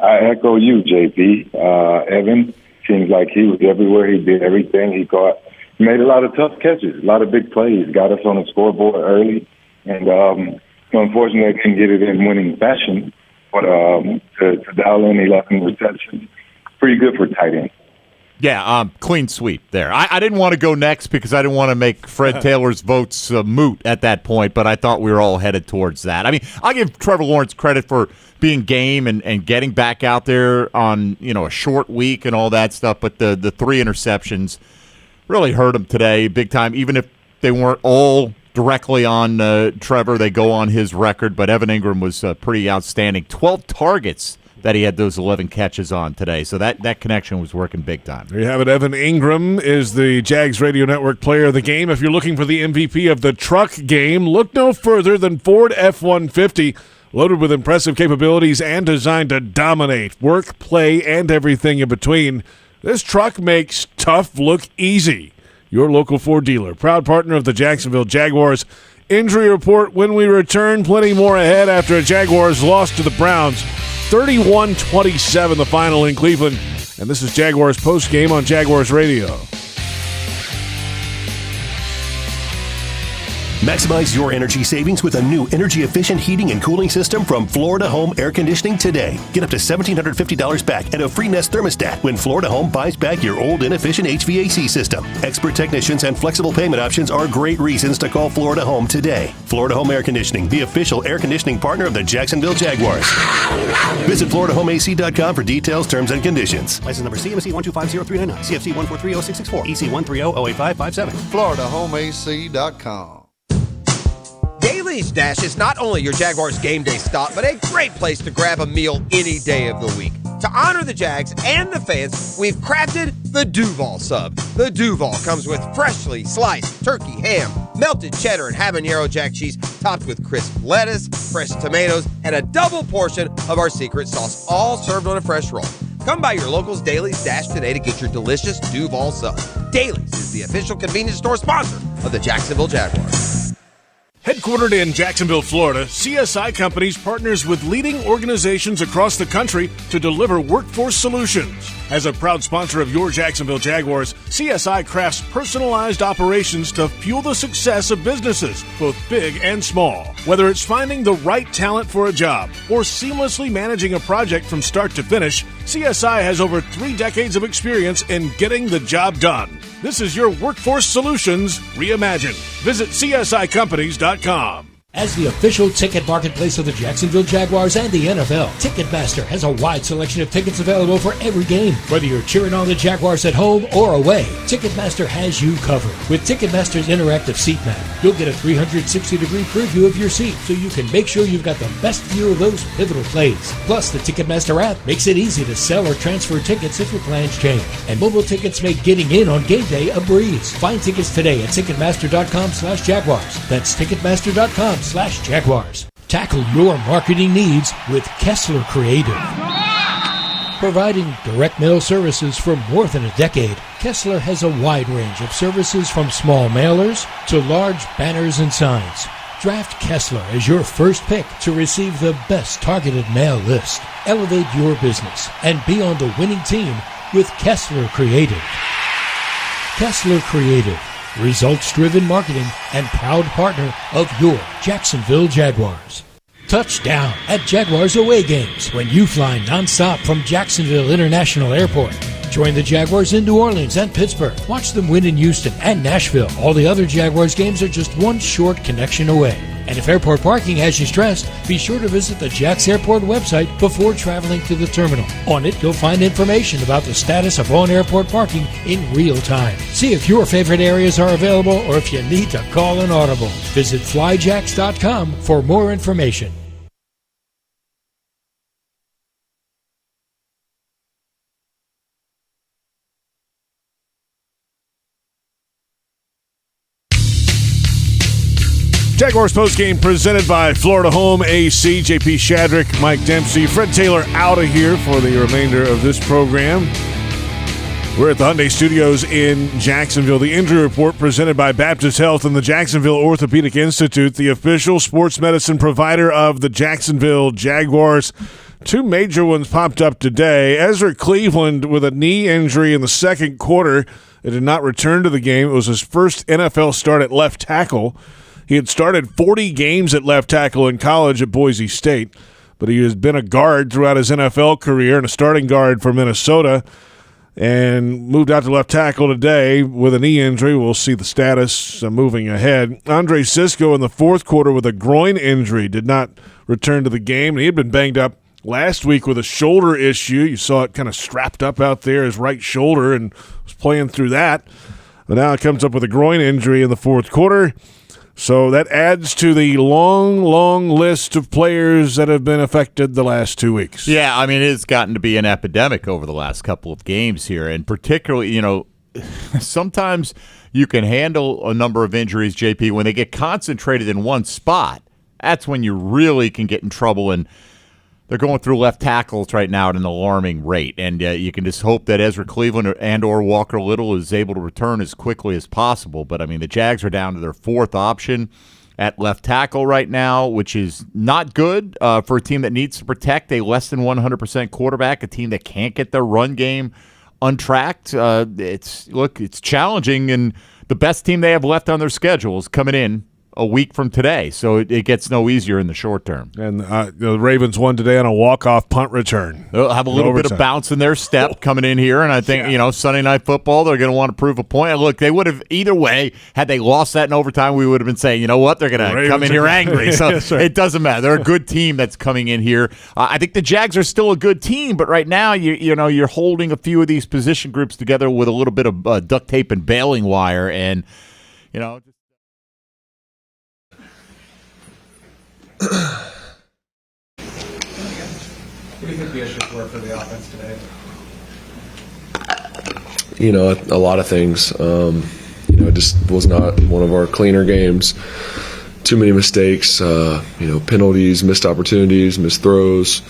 I echo you, JP. Evan seems like he was everywhere. He did everything. He made a lot of tough catches, a lot of big plays, got us on the scoreboard early, and unfortunately, didn't get it in winning fashion. But to dial in 11 receptions, pretty good for tight end. Yeah, clean sweep there. I didn't want to go next because I didn't want to make Fred Taylor's votes moot at that point, but I thought we were all headed towards that. I mean, I'll give Trevor Lawrence credit for being game and getting back out there on a short week and all that stuff, but the 3 interceptions really hurt him today big time. Even if they weren't all directly on Trevor, they go on his record, but Evan Ingram was pretty outstanding. 12 targets that he had those 11 catches on today. So that connection was working big time. There you have it. Evan Ingram is the Jags Radio Network Player of the Game. If you're looking for the MVP of the truck game, look no further than Ford F-150. Loaded with impressive capabilities and designed to dominate work, play, and everything in between. This truck makes tough look easy. Your local Ford dealer, proud partner of the Jacksonville Jaguars. Injury report when we return. Plenty more ahead after a Jaguars loss to the Browns. 31-27 the final in Cleveland. And this is Jaguars Postgame on Jaguars Radio. Maximize your energy savings with a new energy-efficient heating and cooling system from Florida Home Air Conditioning today. Get up to $1,750 back and a free Nest thermostat when Florida Home buys back your old inefficient HVAC system. Expert technicians and flexible payment options are great reasons to call Florida Home today. Florida Home Air Conditioning, the official air conditioning partner of the Jacksonville Jaguars. Visit FloridaHomeAC.com for details, terms, and conditions. License number CMC 1250399, CFC 1430664, EC 130-08557. FloridaHomeAC.com. Daly's Dash is not only your Jaguars game day stop, but a great place to grab a meal any day of the week. To honor the Jags and the fans, we've crafted the Duval Sub. The Duval comes with freshly sliced turkey, ham, melted cheddar, and habanero jack cheese, topped with crisp lettuce, fresh tomatoes, and a double portion of our secret sauce, all served on a fresh roll. Come by your local's Daly's Dash today to get your delicious Duval Sub. Daly's is the official convenience store sponsor of the Jacksonville Jaguars. Headquartered in Jacksonville, Florida, CSI Companies partners with leading organizations across the country to deliver workforce solutions. As a proud sponsor of your Jacksonville Jaguars, CSI crafts personalized operations to fuel the success of businesses, both big and small. Whether it's finding the right talent for a job or seamlessly managing a project from start to finish, CSI has over 3 decades of experience in getting the job done. This is your workforce solutions reimagined. Visit CSICompanies.com. As the official ticket marketplace of the Jacksonville Jaguars and the NFL, Ticketmaster has a wide selection of tickets available for every game. Whether you're cheering on the Jaguars at home or away, Ticketmaster has you covered. With Ticketmaster's interactive seat map, you'll get a 360-degree preview of your seat so you can make sure you've got the best view of those pivotal plays. Plus, the Ticketmaster app makes it easy to sell or transfer tickets if your plans change. And mobile tickets make getting in on game day a breeze. Find tickets today at Ticketmaster.com/Jaguars. That's Ticketmaster.com/Jaguars. Tackle your marketing needs with Kessler Creative. Providing direct mail services for more than a decade, Kessler has a wide range of services from small mailers to large banners and signs. Draft Kessler as your first pick to receive the best targeted mail list. Elevate your business and be on the winning team with Kessler Creative. Kessler Creative, results-driven marketing and proud partner of your Jacksonville Jaguars. Touchdown at Jaguars away games when you fly nonstop from Jacksonville International Airport. Join the Jaguars in New Orleans and Pittsburgh. Watch them win in Houston and Nashville. All the other Jaguars games are just one short connection away. And if airport parking has you stressed, be sure to visit the Jax Airport website before traveling to the terminal. On it, you'll find information about the status of on-airport parking in real time. See if your favorite areas are available or if you need to call an audible. Visit flyjax.com for more information. Jaguars Postgame presented by Florida Home AC. JP Shadrick, Mike Dempsey, Fred Taylor out of here for the remainder of this program. We're at the Hyundai Studios in Jacksonville. The injury report presented by Baptist Health and the Jacksonville Orthopedic Institute, the official sports medicine provider of the Jacksonville Jaguars. Two major ones popped up today. Ezra Cleveland with a knee injury in the second quarter. It did not return to the game. It was his first NFL start at left tackle. He had started 40 games at left tackle in college at Boise State, but he has been a guard throughout his NFL career and a starting guard for Minnesota, and moved out to left tackle today with a knee injury. We'll see the status moving ahead. Andre Sisco in the fourth quarter with a groin injury did not return to the game, and he had been banged up last week with a shoulder issue. You saw it kind of strapped up out there, his right shoulder, and was playing through that. But now it comes up with a groin injury in the fourth quarter. So that adds to the long, long list of players that have been affected the last 2 weeks. Yeah, I mean, it's gotten to be an epidemic over the last couple of games here. And particularly, sometimes you can handle a number of injuries, JP, when they get concentrated in one spot. That's when you really can get in trouble. And they're going through left tackles right now at an alarming rate. And you can just hope that Ezra Cleveland and or Walker Little is able to return as quickly as possible. But, I mean, the Jags are down to their fourth option at left tackle right now, which is not good for a team that needs to protect a less than 100% quarterback, a team that can't get their run game untracked. It's challenging, and the best team they have left on their schedule is coming in a week from today, so it gets no easier in the short term. And the Ravens won today on a walk-off punt return. They'll have a little bit of bounce in their step coming in here, and I think, Sunday Night Football, they're going to want to prove a point. And look, they would have, either way, had they lost that in overtime, we would have been saying, you know what, they're going to come in here angry. So yes, it doesn't matter. They're a good team that's coming in here. I think the Jags are still a good team, but right now, you're holding a few of these position groups together with a little bit of duct tape and baling wire, and, What do you think the issues were for the offense today? A lot of things. It just was not one of our cleaner games. Too many mistakes, penalties, missed opportunities, missed throws,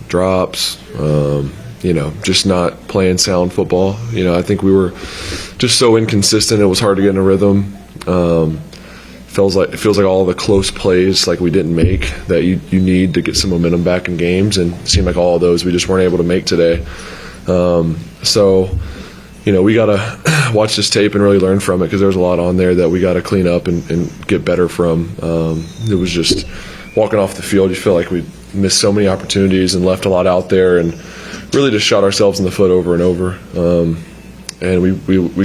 drops, just not playing sound football. I think we were just so inconsistent. It was hard to get in a rhythm. It feels like all the close plays like we didn't make that you need to get some momentum back in games, and it seemed like all of those we just weren't able to make today. We got to watch this tape and really learn from it, because there's a lot on there that we got to clean up and get better from. It was just walking off the field, you feel like we missed so many opportunities and left a lot out there, and really just shot ourselves in the foot over and over. And we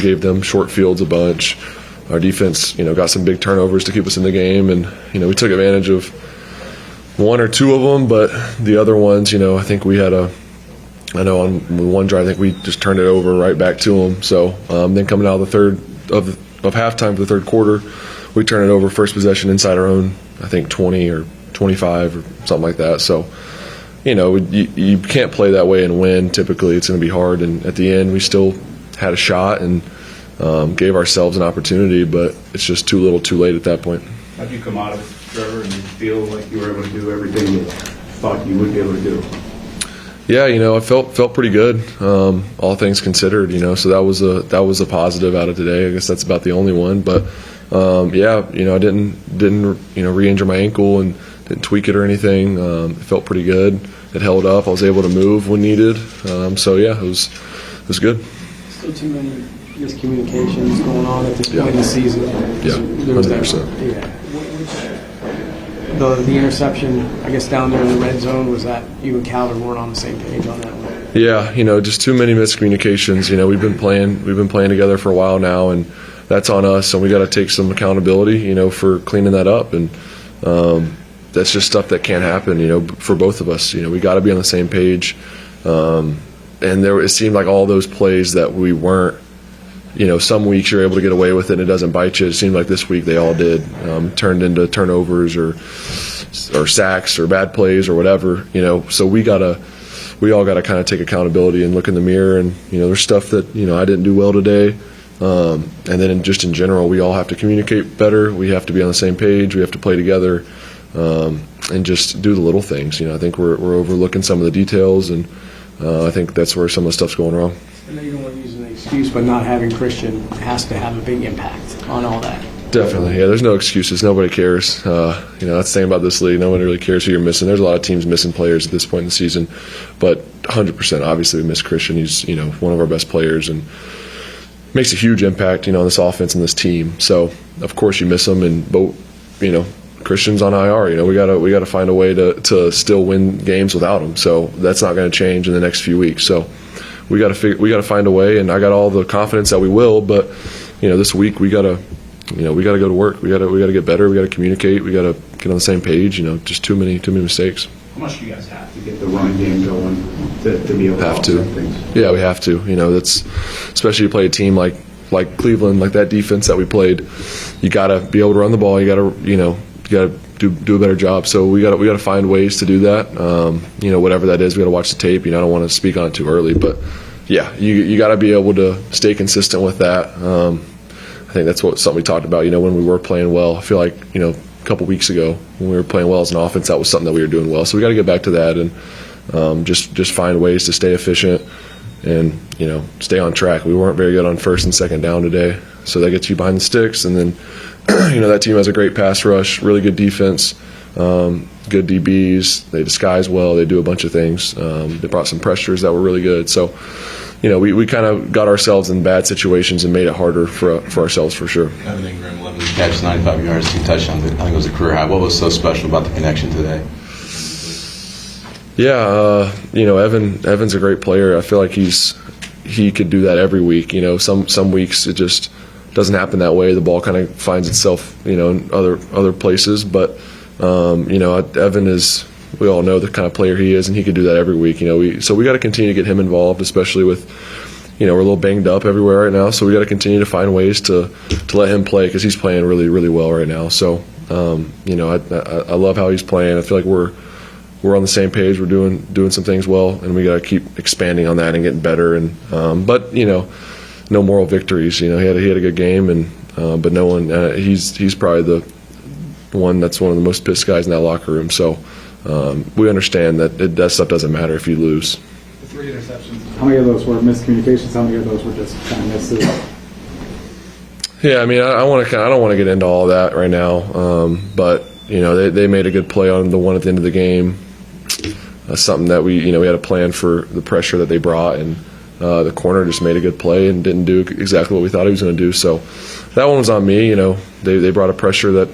gave them short fields a bunch. Our defense, got some big turnovers to keep us in the game, and we took advantage of one or two of them, but the other ones, I think we had on one drive, I think we just turned it over right back to them. So then coming out of of halftime for the third quarter, we turned it over first possession inside our own, I think 20 or 25 or something like that. So you can't play that way and win. Typically, it's going to be hard, and at the end, we still had a shot and gave ourselves an opportunity, but it's just too little too late at that point. How did you come out of it, Trevor, and you feel like you were able to do everything you thought you would be able to do? Yeah, I felt pretty good, all things considered. So that was a positive out of today. I guess that's about the only one. But I didn't re-injure my ankle and didn't tweak it or anything. It felt pretty good. It held up. I was able to move when needed. It was good. Still too many miscommunications going on at this point in the season. Yeah, 100%. The interception, I guess, down there in the red zone, was that you and Calvin weren't on the same page on that one? Yeah, just too many miscommunications. We've been playing together for a while now, and that's on us, and we got to take some accountability, for cleaning that up. And that's just stuff that can't happen, for both of us. We got to be on the same page. And it seemed like all those plays that we weren't. Some weeks you're able to get away with it and it doesn't bite you. It seemed like this week they all did. Turned into turnovers or sacks or bad plays or whatever. So we all gotta kind of take accountability and look in the mirror. And there's stuff that I didn't do well today. And then just in general, we all have to communicate better. We have to be on the same page. We have to play together and just do the little things. I think we're overlooking some of the details, and I think that's where some of the stuff's going wrong. I know you don't want to use an excuse, but not having Christian has to have a big impact on all that. Definitely, yeah. There's no excuses. Nobody cares. That's the thing about this league. No one really cares who you're missing. There's a lot of teams missing players at this point in the season, but 100%. Obviously, we miss Christian. He's one of our best players and makes a huge impact on this offense and this team. So of course you miss him, and Christian's on IR. We gotta find a way to still win games without him. So that's not going to change in the next few weeks. So we got to find a way, and I got all the confidence that we will. But this week we gotta go to work. We gotta get better. We gotta communicate. We gotta get on the same page. Just too many mistakes. How much do you guys have to get the run game going to be able to offset things? Yeah, we have to. That's especially you play a team like Cleveland, like that defense that we played. You gotta be able to run the ball. You gotta do a better job. So we got to find ways to do that. Whatever that is, we got to watch the tape. I don't want to speak on it too early, but yeah, you got to be able to stay consistent with that. I think that's something we talked about. When we were playing well, I feel like a couple weeks ago when we were playing well as an offense, that was something that we were doing well. So we got to get back to that and just find ways to stay efficient and stay on track. We weren't very good on first and second down today, so that gets you behind the sticks, and then. That team has a great pass rush, really good defense, good DBs. They disguise well. They do a bunch of things. They brought some pressures that were really good. So, we kind of got ourselves in bad situations and made it harder for ourselves for sure. Evan Ingram, 11 catches, 95 yards, 2 touchdowns. I think it was a career high. What was so special about the connection today? Yeah, Evan's a great player. I feel like he could do that every week. Some weeks it just doesn't happen that way. The ball kind of finds itself, in other places. But, Evan is, we all know the kind of player he is, and he could do that every week. So we got to continue to get him involved, especially with, we're a little banged up everywhere right now. So we got to continue to find ways to let him play because he's playing really, really well right now. So, I love how he's playing. I feel like we're on the same page. We're doing some things well, and we got to keep expanding on that and getting better. And but no moral victories. He had a good game, and but no one. He's probably the one that's one of the most pissed guys in that locker room. So we understand that stuff doesn't matter if you lose. The 3 interceptions. How many of those were miscommunications? How many of those were just kind of misses? Yeah, I don't want to get into all of that right now. But they made a good play on the one at the end of the game. Something that we had a plan for the pressure that they brought, and. The corner just made a good play and didn't do exactly what we thought he was going to do. So that one was on me. They brought a pressure that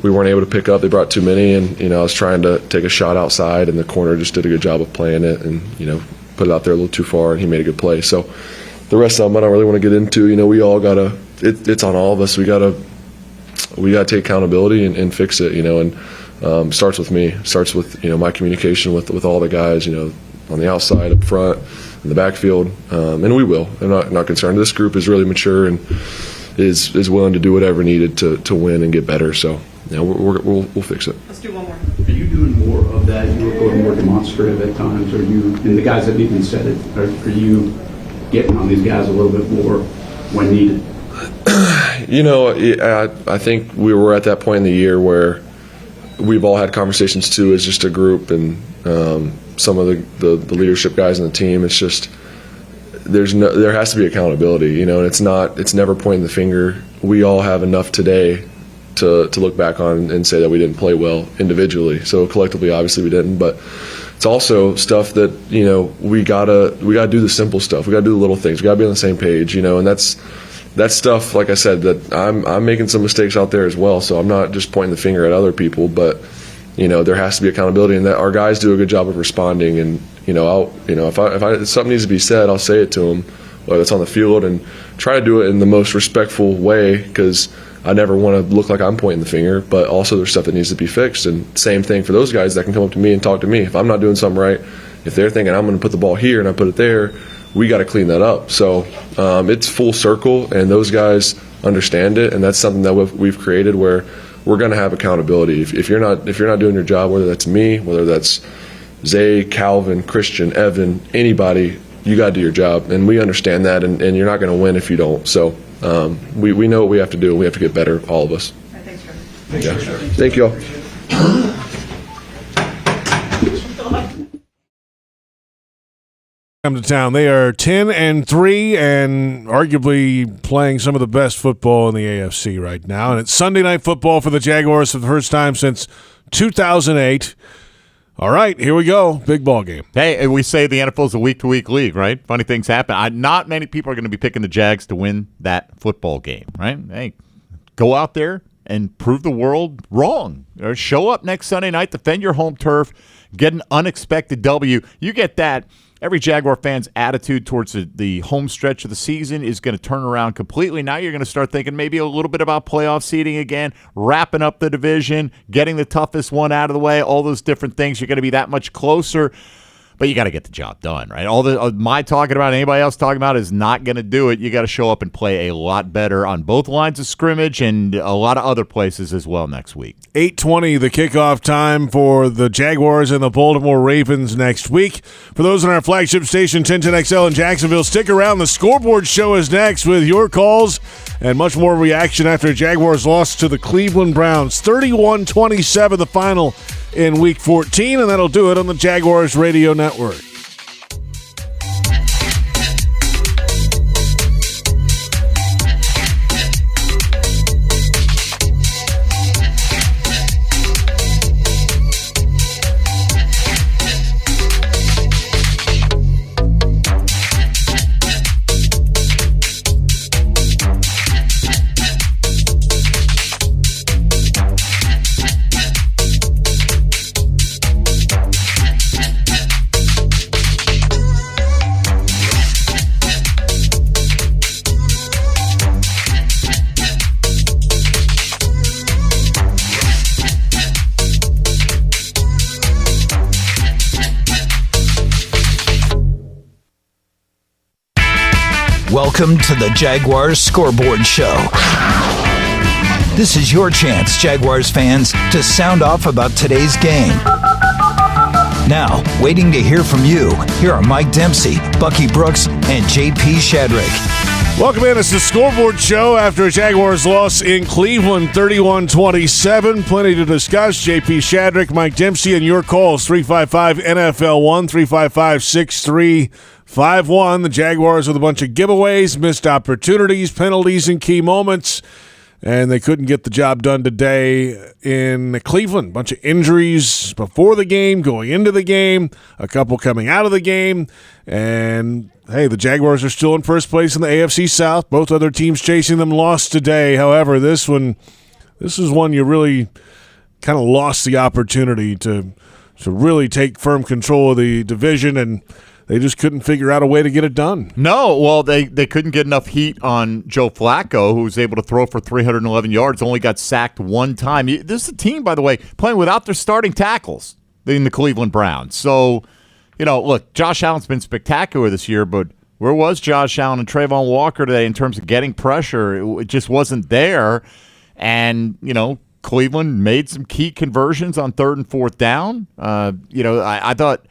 we weren't able to pick up. They brought too many, and I was trying to take a shot outside, and the corner just did a good job of playing it and put it out there a little too far, and he made a good play. So the rest of them I don't really want to get into. We all gotta. It's on all of us. We gotta take accountability and fix it. And starts with me. Starts with my communication with all the guys. On the outside, up front. In the backfield, and we will. I'm not concerned. This group is really mature and is willing to do whatever needed to win and get better. So, we'll fix it. Let's do one more. Are you doing more of that? You were going more demonstrative at times, or and the guys have even said it. Are you getting on these guys a little bit more when needed? I think we were at that point in the year where we've all had conversations too as just a group, and some of the leadership guys on the team. It's just there has to be accountability, and it's never pointing the finger. We all have enough today to look back on and say that we didn't play well individually. So collectively, obviously we didn't, but it's also stuff that, we gotta do the simple stuff. We gotta do the little things. We gotta be on the same page, and that's stuff, like I said, that I'm making some mistakes out there as well. So I'm not just pointing the finger at other people, but there has to be accountability, and that our guys do a good job of responding. And if something needs to be said, I'll say it to them, whether it's on the field, and try to do it in the most respectful way, because I never want to look like I'm pointing the finger, but also there's stuff that needs to be fixed. And same thing for those guys that can come up to me and talk to me. If I'm not doing something right, if they're thinking I'm going to put the ball here and I put it there, we got to clean that up. So it's full circle, and those guys understand it, and that's something that we've created where we're going to have accountability. If you're not doing your job, whether that's me, whether that's Zay, Calvin, Christian, Evan, anybody, you got to do your job, and we understand that, and you're not going to win if you don't. So we know what we have to do. We have to get better, all of us. Thanks, Trevor. Thank you all. Come to town. They are 10-3 and arguably playing some of the best football in the AFC right now. And it's Sunday Night Football for the Jaguars for the first time since 2008. All right, here we go. Big ball game. Hey, we say the NFL is a week-to-week league, right? Funny things happen. Not many people are going to be picking the Jags to win that football game, right? Hey, go out there and prove the world wrong. Or show up next Sunday night, defend your home turf, get an unexpected W. You get that. Every Jaguar fan's attitude towards the home stretch of the season is going to turn around completely. Now you're going to start thinking maybe a little bit about playoff seeding again, wrapping up the division, getting the toughest one out of the way, all those different things. You're going to be that much closer. But you got to get the job done, right? All the my talking about, anybody else talking about is not going to do it. You got to show up and play a lot better on both lines of scrimmage and a lot of other places as well next week. 8:20, the kickoff time for the Jaguars and the Baltimore Ravens next week. For those on our flagship station, 1010XL in Jacksonville, stick around. The Scoreboard Show is next with your calls and much more reaction after Jaguars lost to the Cleveland Browns. 31-27, the final in Week 14, and that'll do it on the Jaguars Radio Network. Welcome to the Jaguars Scoreboard Show. This is your chance, Jaguars fans, to sound off about today's game. Now, waiting to hear from you, here are Mike Dempsey, Bucky Brooks, and J.P. Shadrick. Welcome in. It's the Scoreboard Show after a Jaguars loss in Cleveland, 31-27. Plenty to discuss. J.P. Shadrick, Mike Dempsey, and your calls, 355-NFL-1, 355-6351. The Jaguars with a bunch of giveaways, missed opportunities, penalties, and key moments. And they couldn't get the job done today in Cleveland. Bunch of injuries before the game, going into the game, a couple coming out of the game. And, hey, the Jaguars are still in first place in the AFC South. Both other teams chasing them lost today. However, this is one you really kind of lost the opportunity to really take firm control of the division, and they just couldn't figure out a way to get it done. No, well, they couldn't get enough heat on Joe Flacco, who was able to throw for 311 yards, only got sacked one time. This is a team, by the way, playing without their starting tackles in the Cleveland Browns. So, look, Josh Allen's been spectacular this year, but where was Josh Allen and Trayvon Walker today in terms of getting pressure? It just wasn't there. And, Cleveland made some key conversions on 3rd and 4th down. I thought,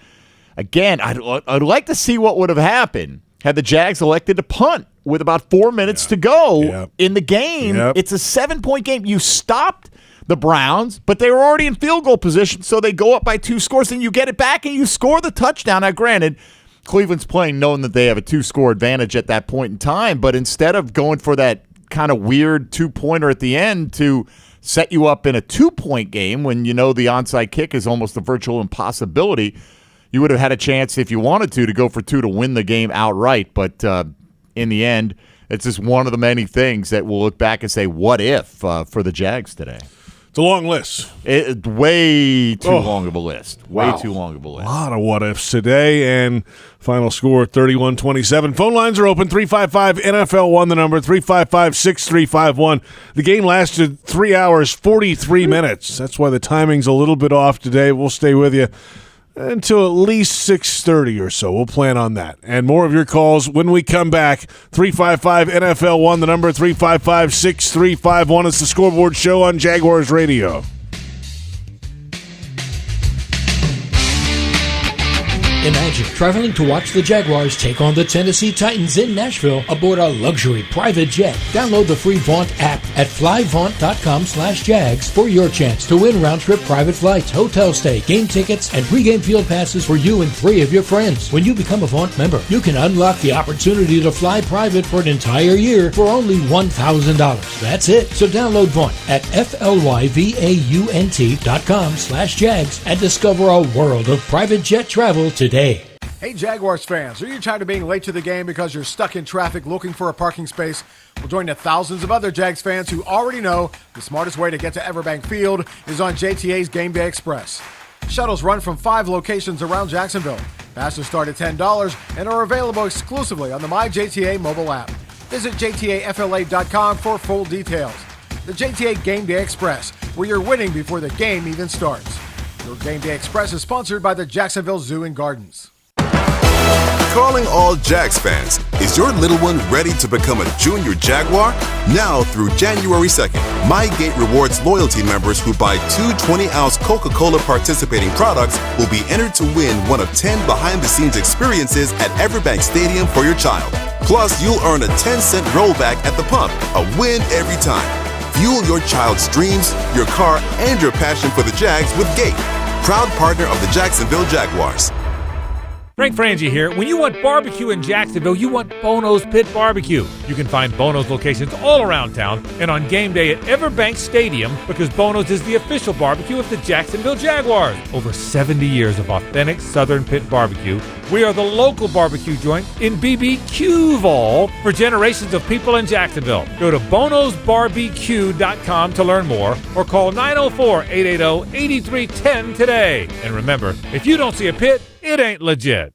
again, I'd like to see what would have happened had the Jags elected to punt with about 4 minutes to go in the game. It's a 7-point game. You stopped the Browns, but they were already in field goal position, so they go up by 2 scores, and you get it back, and you score the touchdown. Now, granted, Cleveland's playing knowing that they have a 2-score advantage at that point in time, but instead of going for that kind of weird 2-pointer at the end to set you up in a 2-point game when you know the onside kick is almost a virtual impossibility, you would have had a chance if you wanted to go for 2 to win the game outright. But in the end, it's just one of the many things that we'll look back and say, what if for the Jags today? It's a long list. Way too long of a list. Way too long of a list. A lot of what-ifs today, and final score 31-27. Phone lines are open, 355-NFL-1, the number, 355-6351. The game lasted 3 hours, 43 minutes. That's why the timing's a little bit off today. We'll stay with you until at least 6:30 or so. We'll plan on that. And more of your calls when we come back. 355-NFL-1, the number, 355-6351. It's the Scoreboard Show on Jaguars Radio. Imagine traveling to watch the Jaguars take on the Tennessee Titans in Nashville aboard a luxury private jet. Download the free Vaunt app at flyvaunt.com/Jags for your chance to win round-trip private flights, hotel stay, game tickets, and pregame field passes for you and 3 of your friends. When you become a Vaunt member, you can unlock the opportunity to fly private for an entire year for only $1,000. That's it. So download Vaunt at flyvaunt.com/Jags and discover a world of private jet travel today. Hey Jaguars fans, are you tired of being late to the game because you're stuck in traffic looking for a parking space? Well, join the thousands of other Jags fans who already know the smartest way to get to Everbank Field is on JTA's Game Day Express. Shuttles run from 5 locations around Jacksonville. Passes start at $10 and are available exclusively on the MyJTA mobile app. Visit JTAFLA.com for full details. The JTA Game Day Express, where you're winning before the game even starts. Your Game Day Express is sponsored by the Jacksonville Zoo and Gardens. Calling all Jags fans. Is your little one ready to become a junior Jaguar? Now through January 2nd, MyGate rewards loyalty members who buy 2 20-ounce Coca-Cola participating products will be entered to win one of 10 behind-the-scenes experiences at Everbank Stadium for your child. Plus, you'll earn a 10-cent rollback at the pump, a win every time. Fuel your child's dreams, your car, and your passion for the Jags with Gate, proud partner of the Jacksonville Jaguars. Frank Frangie here. When you want barbecue in Jacksonville, you want Bono's Pit Barbecue. You can find Bono's locations all around town and on game day at Everbank Stadium because Bono's is the official barbecue of the Jacksonville Jaguars. Over 70 years of authentic Southern Pit Barbecue. We are the local barbecue joint in BBQval for generations of people in Jacksonville. Go to bonosbarbecue.com to learn more or call 904-880-8310 today. And remember, if you don't see a pit, it ain't legit.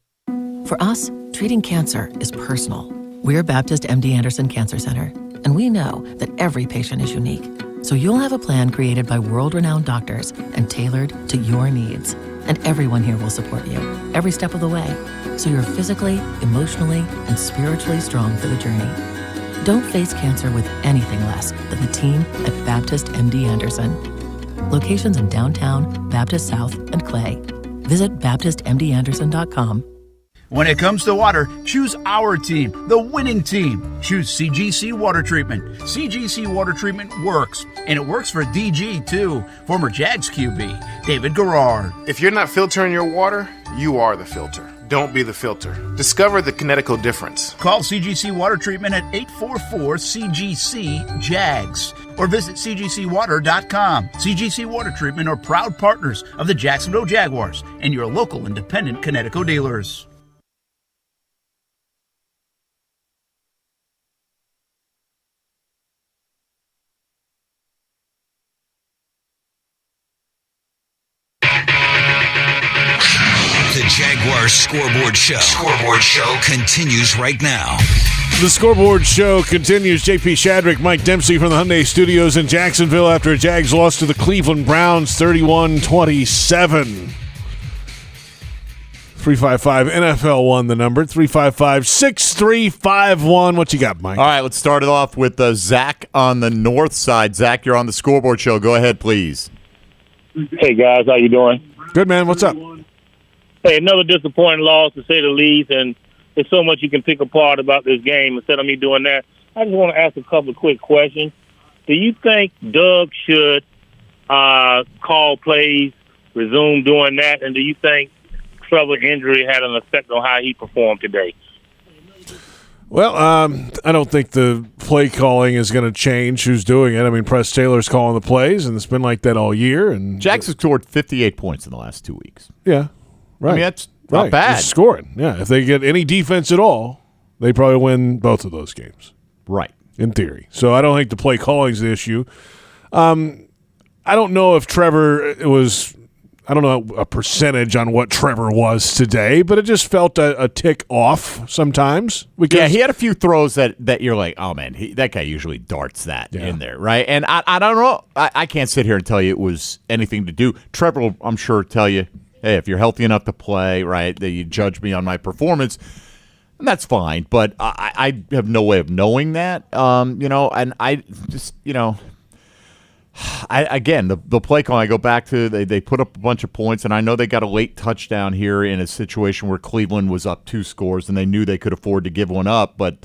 For us, treating cancer is personal. We're Baptist MD Anderson Cancer Center, and we know that every patient is unique. So you'll have a plan created by world-renowned doctors and tailored to your needs. And everyone here will support you every step of the way, so you're physically, emotionally, and spiritually strong for the journey. Don't face cancer with anything less than the team at Baptist MD Anderson. Locations in downtown, Baptist South, and Clay. Visit BaptistMDAnderson.com. When it comes to water, choose our team, the winning team. Choose CGC Water Treatment. CGC Water Treatment works, and it works for DG too, former Jags QB, David Garrard. If you're not filtering your water, you are the filter. Don't be the filter. Discover the Kinetico difference. Call CGC Water Treatment at 844-CGC-JAGS or visit cgcwater.com. CGC Water Treatment are proud partners of the Jacksonville Jaguars and your local independent Kinetico dealers. The Jaguars Scoreboard Show. Scoreboard Show continues right now. The Scoreboard Show continues. JP Shadrick, Mike Dempsey from the Hyundai Studios in Jacksonville after a Jags loss to the Cleveland Browns 31-27. 355-NFL-1, the number. 355-6351. What you got, Mike? All right, let's start it off with Zach on the north side. Zach, you're on the Scoreboard Show. Go ahead, please. Hey, guys. How you doing? Good, man. What's up? Hey, another disappointing loss, to say the least, and there's so much you can pick apart about this game. Instead of me doing that, I just want to ask a couple of quick questions. Do you think Doug should call plays, resume doing that? And do you think Trevor's injury had an effect on how he performed today? Well, I don't think the play calling is going to change who's doing it. I mean, Press Taylor's calling the plays, and it's been like that all year. And Jags have scored 58 points in the last 2 weeks. Yeah, right. I mean, that's not bad. Just scoring. Yeah, if they get any defense at all, they probably win both of those games. Right. In theory. So I don't think the play calling is the issue. I don't know if Trevor was – I don't know a percentage on what Trevor was today, but it just felt a tick off sometimes. Yeah, he had a few throws that you're like, oh, man, that guy usually darts that in there, right? And I don't know. I can't sit here and tell you it was anything to do. Trevor will, I'm sure, tell you, hey, if you're healthy enough to play, right, that you judge me on my performance, and that's fine. But I have no way of knowing that, and I just, again, the play call, I go back to they put up a bunch of points, and I know they got a late touchdown here in a situation where Cleveland was up 2 scores, and they knew they could afford to give one up. But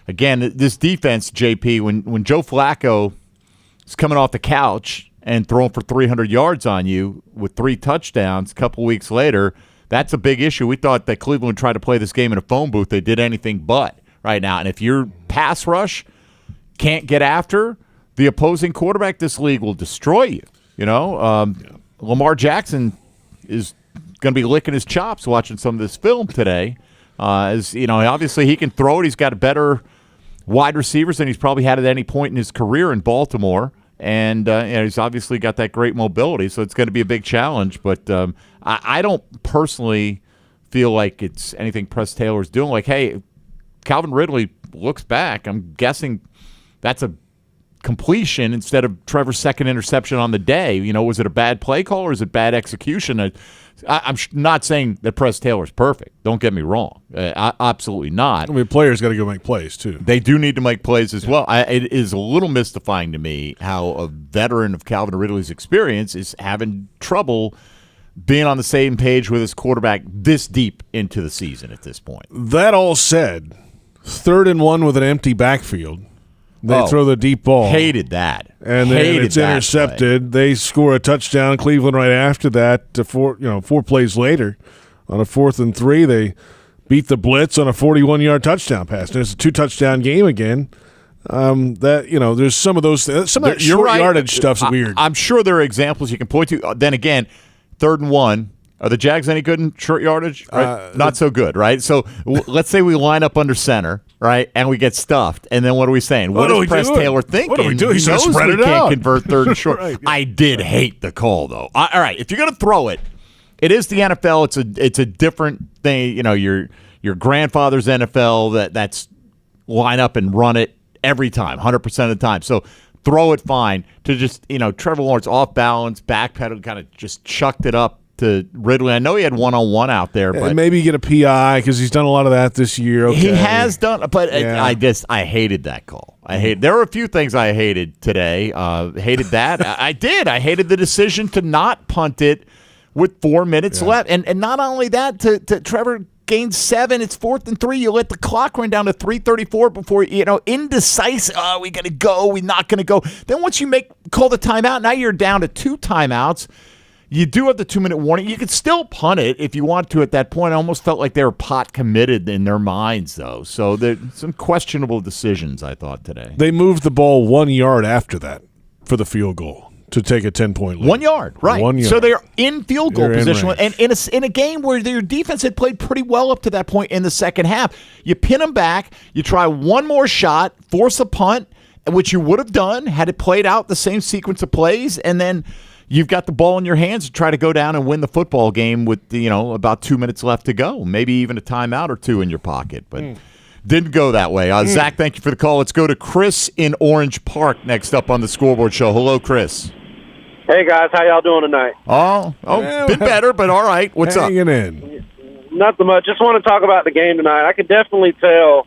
again, this defense, JP, when Joe Flacco is coming off the couch and throwing for 300 yards on you with 3 touchdowns a couple weeks later, that's a big issue. We thought that Cleveland would try to play this game in a phone booth. They did anything but right now. And if your pass rush can't get after the opposing quarterback, this league will destroy you. Lamar Jackson is going to be licking his chops watching some of this film today. Obviously he can throw it. He's got better wide receivers than he's probably had at any point in his career in Baltimore. And he's obviously got that great mobility, so it's going to be a big challenge. But I don't personally feel like it's anything Press Taylor's doing. Like, hey, Calvin Ridley looks back. I'm guessing that's a completion instead of Trevor's second interception on the day. Was it a bad play call or is it bad execution? I'm not saying that Press Taylor's perfect. Don't get me wrong. Absolutely not. I mean, players got to go make plays, too. They do need to make plays as well. It is a little mystifying to me how a veteran of Calvin Ridley's experience is having trouble being on the same page with his quarterback this deep into the season at this point. That all said, 3rd and 1 with an empty backfield. They throw the deep ball. Hated that. And then it's intercepted. They score a touchdown. Cleveland right after that, 4 plays later, on a 4th and 3, they beat the blitz on a 41-yard touchdown pass. And it's a 2-touchdown game again. There's some of those. Some of that short yardage stuff's weird. I'm sure there are examples you can point to. Then again, 3rd and 1. Are the Jags any good in short yardage? Right? Not so good, right? So let's say we line up under center, right, and we get stuffed, and then what are we saying? What is Press Taylor thinking? What do we do? He knows we can't convert 3rd and short. Right. I did hate the call, though. All right, if you're going to throw it, it is the NFL. It's a different thing. Your grandfather's NFL. That's line up and run it every time, 100% of the time. So throw it fine. To just Trevor Lawrence off balance, backpedal, kind of just chucked it up to Ridley. I know he had one-on-one out there, but maybe get a PI because he's done a lot of that this year. Okay. He has done, but I hated that call. There were a few things I hated today. Hated that. I did. I hated the decision to not punt it with 4 minutes left, and not only that, to Trevor gained 7. It's 4th and 3. You let the clock run down to 3:34 before indecisive. Oh, we got to go. We're not going to go. Then once you call the timeout, now you're down to 2 timeouts. You do have the 2-minute warning. You could still punt it if you want to at that point. I almost felt like they were pot committed in their minds, though. So there's some questionable decisions, I thought, today. They moved the ball 1 yard after that for the field goal to take a 10-point lead. 1 yard, right. 1 yard. So they're in field goal position. And in a game where their defense had played pretty well up to that point in the second half, you pin them back, you try one more shot, force a punt, which you would have done had it played out the same sequence of plays, and then you've got the ball in your hands to try to go down and win the football game with about 2 minutes left to go, maybe even a timeout or 2 in your pocket, but didn't go that way. Zach, thank you for the call. Let's go to Chris in Orange Park next up on the Scoreboard Show. Hello, Chris. Hey guys, how y'all doing tonight? Bit better, but all right. What's up? Hanging in. Nothing much. Just want to talk about the game tonight. I could definitely tell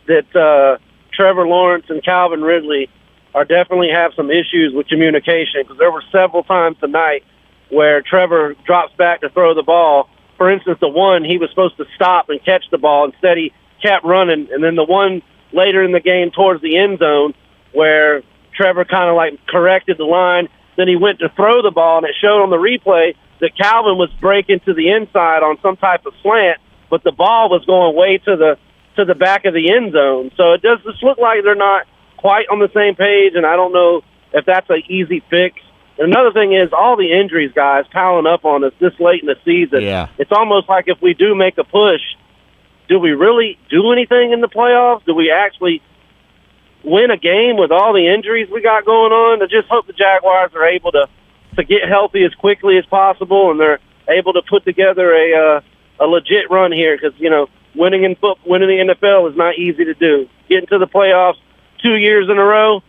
that Trevor Lawrence and Calvin Ridley are definitely have some issues with communication, because there were several times tonight where Trevor drops back to throw the ball. For instance, the one he was supposed to stop and catch the ball. Instead, he kept running. And then the one later in the game towards the end zone where Trevor kind of like corrected the line, Then he went to throw the ball, and it showed on the replay that Calvin was breaking to the inside on some type of slant, but the ball was going way to the back of the end zone. So it does just look like they're not quite on the same page, and I don't know if that's an easy fix. And another thing is all the injuries, guys, piling up on us this late in the season. Yeah. It's almost like if we do make a push, do we really do anything in the playoffs? Do we actually win a game with all the injuries we got going on? I just hope the Jaguars are able to get healthy as quickly as possible, and they're able to put together a legit run here, because, you know, winning in the NFL is not easy to do. Getting to the playoffs 2 years in a row,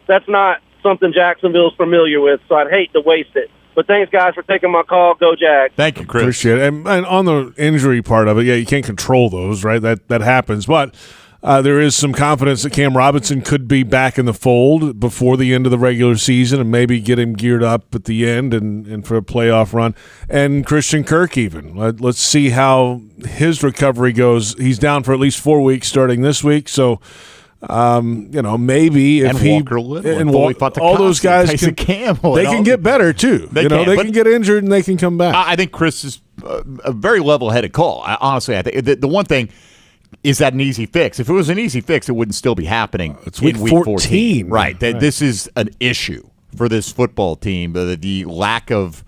that's not something Jacksonville's familiar with, so I'd hate to waste it. But thanks, guys, for taking my call. Go Jags. Thank you, Chris. Appreciate it. And on the injury part of it, yeah, you can't control those, right? That happens. But there is some confidence that Cam Robinson could be back in the fold before the end of the regular season and maybe get him geared up at the end and for a playoff run. And Christian Kirk even. Let's see how his recovery goes. He's down for at least 4 weeks starting this week, so maybe if all those guys can get better too. They can get injured and they can come back. I think Chris is a very level-headed call. Honestly, I think the one thing is that an easy fix. If it was an easy fix, it wouldn't still be happening. It's week 14. Right. This is an issue for this football team. The lack of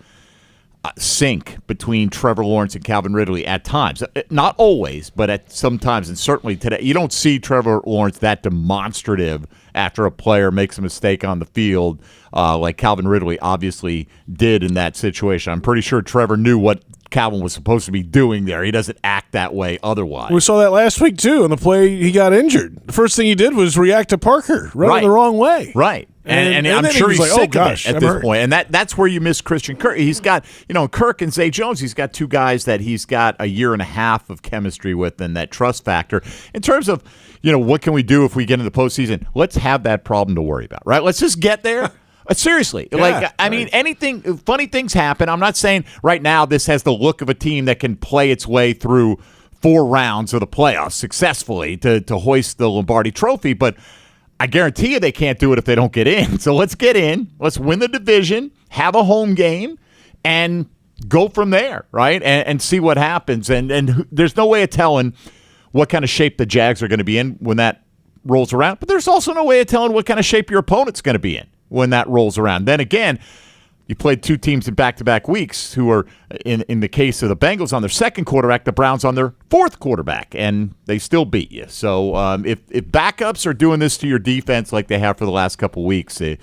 sync between Trevor Lawrence and Calvin Ridley at times. Not always, but at some times, and certainly today. You don't see Trevor Lawrence that demonstrative after a player makes a mistake on the field like Calvin Ridley obviously did in that situation. I'm pretty sure Trevor knew what Calvin was supposed to be doing there. He doesn't act that way otherwise. We saw that last week, too, on the play he got injured. The first thing he did was react to Parker running the wrong way. Right. And I'm sure he's like, sick of it at this point. And that's where you miss Christian Kirk. He's got, Kirk and Zay Jones, he's got two guys that he's got a year and a half of chemistry with and that trust factor. In terms of, what can we do if we get into the postseason? Let's have that problem to worry about, right? Let's just get there. Seriously, anything, funny things happen. I'm not saying right now this has the look of a team that can play its way through 4 rounds of the playoffs successfully to hoist the Lombardi Trophy, but I guarantee you they can't do it if they don't get in. So let's get in, let's win the division, have a home game, and go from there, right? And see what happens. And there's no way of telling what kind of shape the Jags are going to be in when that rolls around, but there's also no way of telling what kind of shape your opponent's going to be in when that rolls around. Then again, you played 2 teams in back-to-back weeks who are, in the case of the Bengals, on their second quarterback, the Browns on their fourth quarterback, and they still beat you. So if backups are doing this to your defense like they have for the last couple weeks, it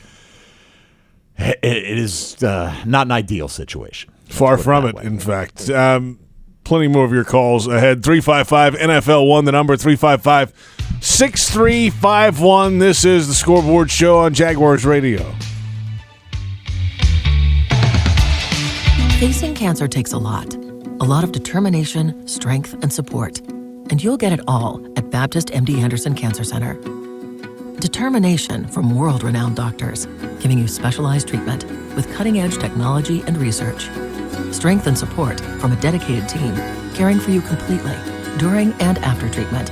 is not an ideal situation. Far from it, in fact. Plenty more of your calls ahead. 355-NFL-1, the number 355-6351. This is the Scoreboard Show on Jaguars Radio. Facing cancer takes a lot of determination, strength, and support. And you'll get it all at Baptist MD Anderson Cancer Center. Determination from world-renowned doctors, giving you specialized treatment with cutting-edge technology and research. Strength and support from a dedicated team, caring for you completely, during and after treatment.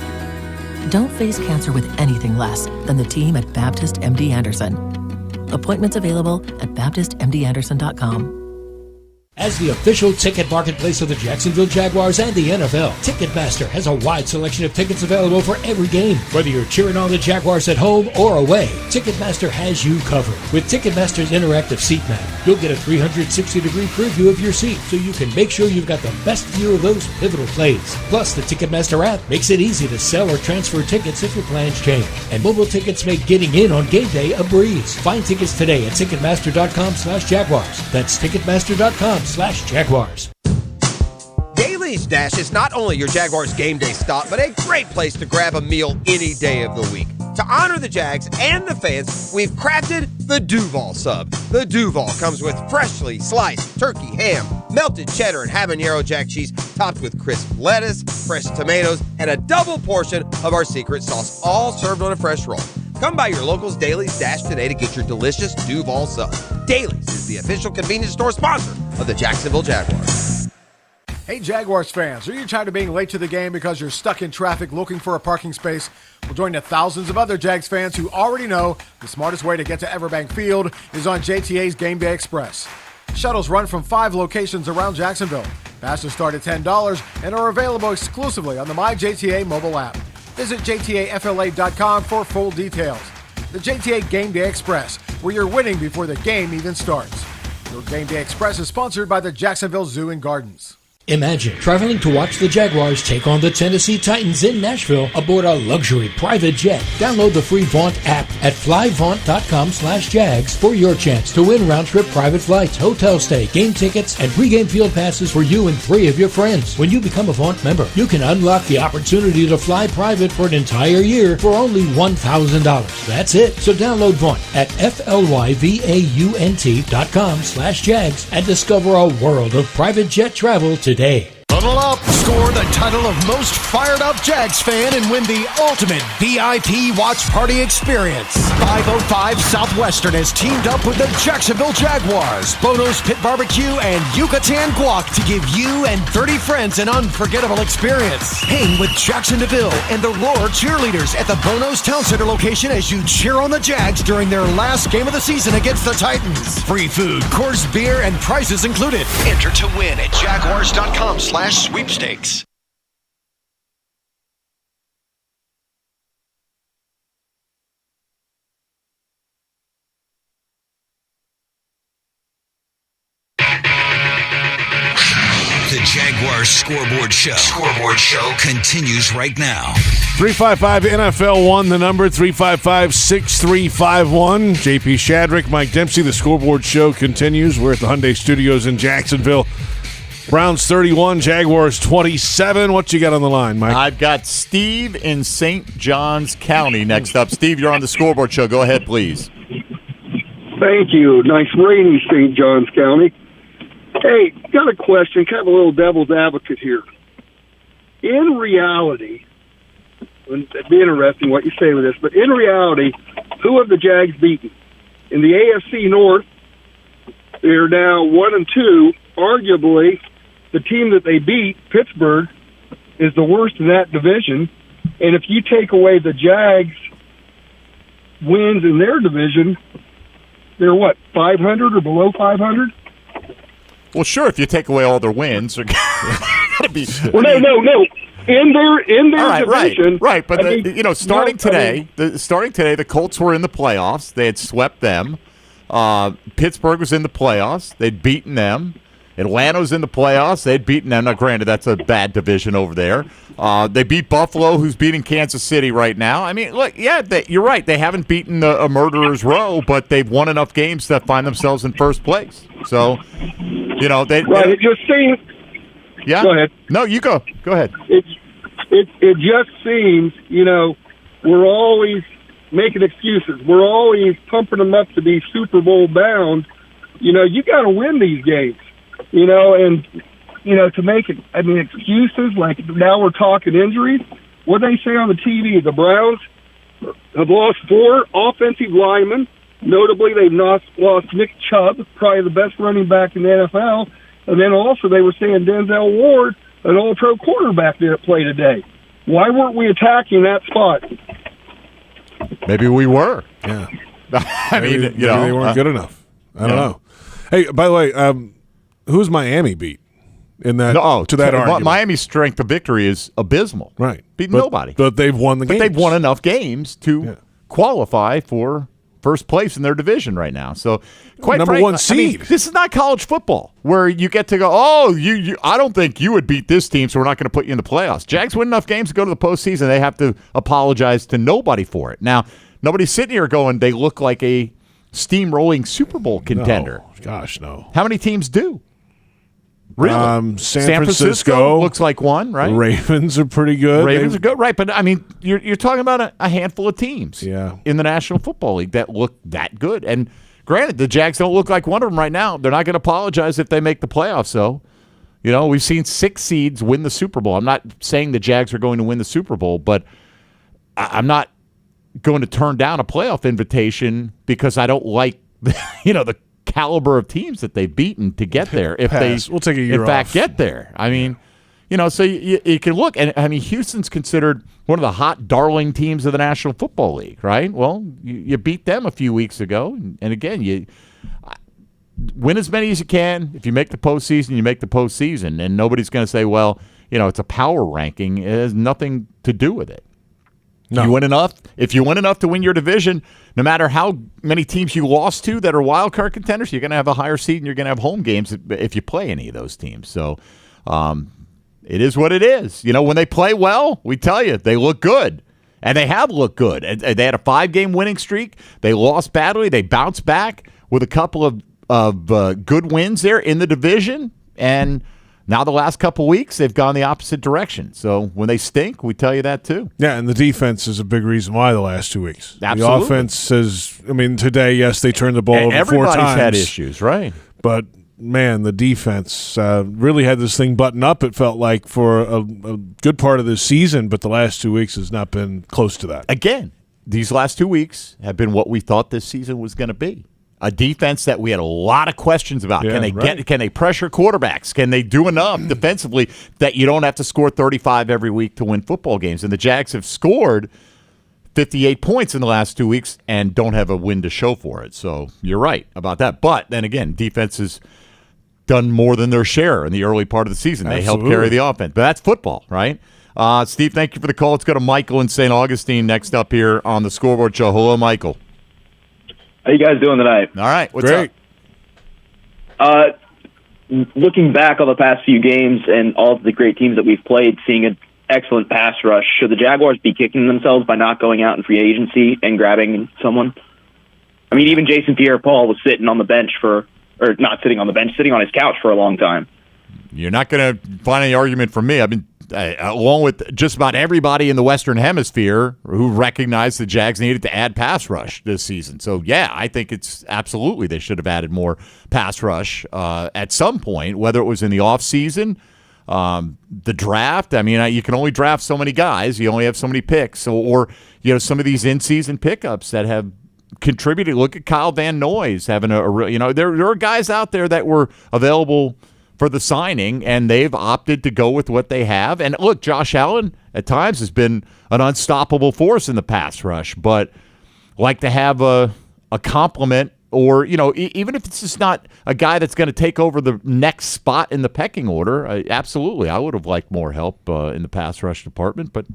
Don't face cancer with anything less than the team at Baptist MD Anderson. Appointments available at BaptistMDAnderson.com. As the official ticket marketplace of the Jacksonville Jaguars and the NFL, Ticketmaster has a wide selection of tickets available for every game. Whether you're cheering on the Jaguars at home or away, Ticketmaster has you covered. With Ticketmaster's interactive seat map, you'll get a 360-degree preview of your seat so you can make sure you've got the best view of those pivotal plays. Plus, the Ticketmaster app makes it easy to sell or transfer tickets if your plans change. And mobile tickets make getting in on game day a breeze. Find tickets today at Ticketmaster.com/Jaguars. That's Ticketmaster.com/Jaguars. Daly's Dash is not only your Jaguars game day stop, but a great place to grab a meal any day of the week. To honor the Jags and the fans, we've crafted the Duval Sub. The Duval comes with freshly sliced turkey, ham, melted cheddar, and habanero jack cheese, topped with crisp lettuce, fresh tomatoes, and a double portion of our secret sauce, all served on a fresh roll. Come by your local's Daly's Dash today to get your delicious Duval Sub. Daly's is the official convenience store sponsor of the Jacksonville Jaguars. Hey, Jaguars fans, are you tired of being late to the game because you're stuck in traffic looking for a parking space? Well, join the thousands of other Jags fans who already know the smartest way to get to Everbank Field is on JTA's Game Day Express. Shuttles run from 5 locations around Jacksonville. Passes start at $10 and are available exclusively on the MyJTA mobile app. Visit JTAFLA.com for full details. The JTA Game Day Express, where you're winning before the game even starts. Your Game Day Express is sponsored by the Jacksonville Zoo and Gardens. Imagine traveling to watch the Jaguars take on the Tennessee Titans in Nashville aboard a luxury private jet. Download the free Vaunt app at flyvaunt.com/Jags for your chance to win round-trip private flights, hotel stay, game tickets, and pregame field passes for you and 3 of your friends. When you become a Vaunt member, you can unlock the opportunity to fly private for an entire year for only $1,000. That's it. So download Vaunt at flyvaunt.com/Jags and discover a world of private jet travel today. Huddle up, score the title of most fired up Jags fan and win the ultimate VIP watch party experience. 505 Southwestern has teamed up with the Jacksonville Jaguars, Bono's Pit Barbecue, and Yucatan Guac to give you and 30 friends an unforgettable experience. Hang with Jackson DeVille and the Roar cheerleaders at the Bono's Town Center location as you cheer on the Jags during their last game of the season against the Titans. Free food, course beer, and prizes included. Enter to win at Jaguars.com/sweepstakes. The Jaguars Scoreboard Show. Scoreboard Show continues right now. 355 NFL 1, the number 355-6351. JP Shadrick, Mike Dempsey. The Scoreboard Show continues. We're at the Hyundai Studios in Jacksonville. Browns 31, Jaguars 27. What you got on the line, Mike? I've got Steve in St. Johns County next up. Steve, you're on the Scoreboard Show. Go ahead, please. Thank you. Nice rainy St. Johns County. Hey, got a question, kind of a little devil's advocate here. In reality, it'd be interesting what you say with this, but in reality, who have the Jags beaten? In the AFC North, they're now 1-2. Arguably, the team that they beat, Pittsburgh, is the worst in that division. And if you take away the Jags' wins in their division, they're what, 500 or below 500? Well, sure, if you take away all their wins, they're gonna be. Well, no. In their division, right. But starting today, the Colts were in the playoffs. They had swept them. Pittsburgh was in the playoffs. They'd beaten them. Atlanta was in the playoffs. They'd beaten them. Now, granted, that's a bad division over there. They beat Buffalo, who's beating Kansas City right now. I mean, look, yeah, you're right. They haven't beaten a murderer's row, but they've won enough games to find themselves in first place. So, it just seems. Yeah. Go ahead. No, you go. Go ahead. It just seems, we're always making excuses. We're always pumping them up to be Super Bowl bound. You got to win these games. To make it, excuses, like now we're talking injuries. What they say on the TV, the Browns have lost 4 offensive linemen. Notably, they've lost Nick Chubb, probably the best running back in the NFL. And then also they were saying Denzel Ward, an all-pro quarterback, didn't play today. Why weren't we attacking that spot? Maybe we were. Yeah. Maybe they weren't good enough. I don't know. Hey, by the way, who's Miami beat in that? To that argument, Miami's strength of victory is abysmal. Right, beat nobody. But they've won the games. They've won enough games to qualify for first place in their division right now. So, quite number frankly, 1 seed. This is not college football where you get to go, I don't think you would beat this team, so we're not going to put you in the playoffs. Jags win enough games to go to the postseason. They have to apologize to nobody for it. Now, nobody's sitting here going, they look like a steamrolling Super Bowl contender. No, gosh, no. How many teams do? Really? San Francisco looks like one, right? Ravens are pretty good. Ravens are good, right? But you're talking about a handful of teams in the National Football League that look that good. And granted, the Jags don't look like one of them right now. They're not going to apologize if they make the playoffs, though. We've seen 6 seeds win the Super Bowl. I'm not saying the Jags are going to win the Super Bowl, but I'm not going to turn down a playoff invitation because I don't like the caliber of teams that they've beaten to get there. If we'll take a year in fact off. get there. So you can look, and I mean, Houston's considered one of the hot darling teams of the National Football League, right? Well, you beat them a few weeks ago, and again, you win as many as you can. If you make the postseason, you make the postseason, and nobody's going to say, well, it's a power ranking. It has nothing to do with it. No. You win enough. If you win enough to win your division, no matter how many teams you lost to that are wild card contenders, you're going to have a higher seed, and you're going to have home games if you play any of those teams. So. It is what it is. When they play well, we tell you, they look good. And they have looked good. They had a 5-game winning streak. They lost badly. They bounced back with a couple of good wins there in the division. And now the last couple of weeks, they've gone the opposite direction. So when they stink, we tell you that too. Yeah, and the defense is a big reason why the last 2 weeks. Absolutely. The offense has, today, yes, they turned the ball over 4 times. Everybody's had issues, right? But man, the defense really had this thing buttoned up, it felt like, for a good part of this season, but the last 2 weeks has not been close to that. Again, these last 2 weeks have been what we thought this season was going to be. A defense that we had a lot of questions about. Yeah, Can they pressure quarterbacks? Can they do enough defensively that you don't have to score 35 every week to win football games? And the Jags have scored 58 points in the last 2 weeks and don't have a win to show for it. So you're right about that. But then again, defense is done more than their share in the early part of the season. They help carry the offense. But that's football, right? Steve, thank you for the call. Let's go to Michael in St. Augustine next up here on the Scoreboard Show. Hello, Michael. How you guys doing tonight? All right. What's Great. Up? Looking back on the past few games and all of the great teams that we've played, seeing an excellent pass rush, should the Jaguars be kicking themselves by not going out in free agency and grabbing someone? I mean, even Jason Pierre-Paul was sitting on the bench or not sitting on the bench, sitting on his couch for a long time. You're not going to find any argument from me. I've been, along with just about everybody in the Western Hemisphere who recognized the Jags needed to add pass rush this season. So, yeah, I think it's absolutely they should have added more pass rush at some point, whether it was in the offseason, the draft. I mean, you can only draft so many guys. You only have so many picks. Or some of these in-season pickups that have contributed. Look at Kyle Van Noy's having there are guys out there that were available for the signing, and they've opted to go with what they have. And look, Josh Allen at times has been an unstoppable force in the pass rush, but like to have a complement, or even if it's just not a guy that's going to take over the next spot in the pecking order. Absolutely, I would have liked more help in the pass rush department, but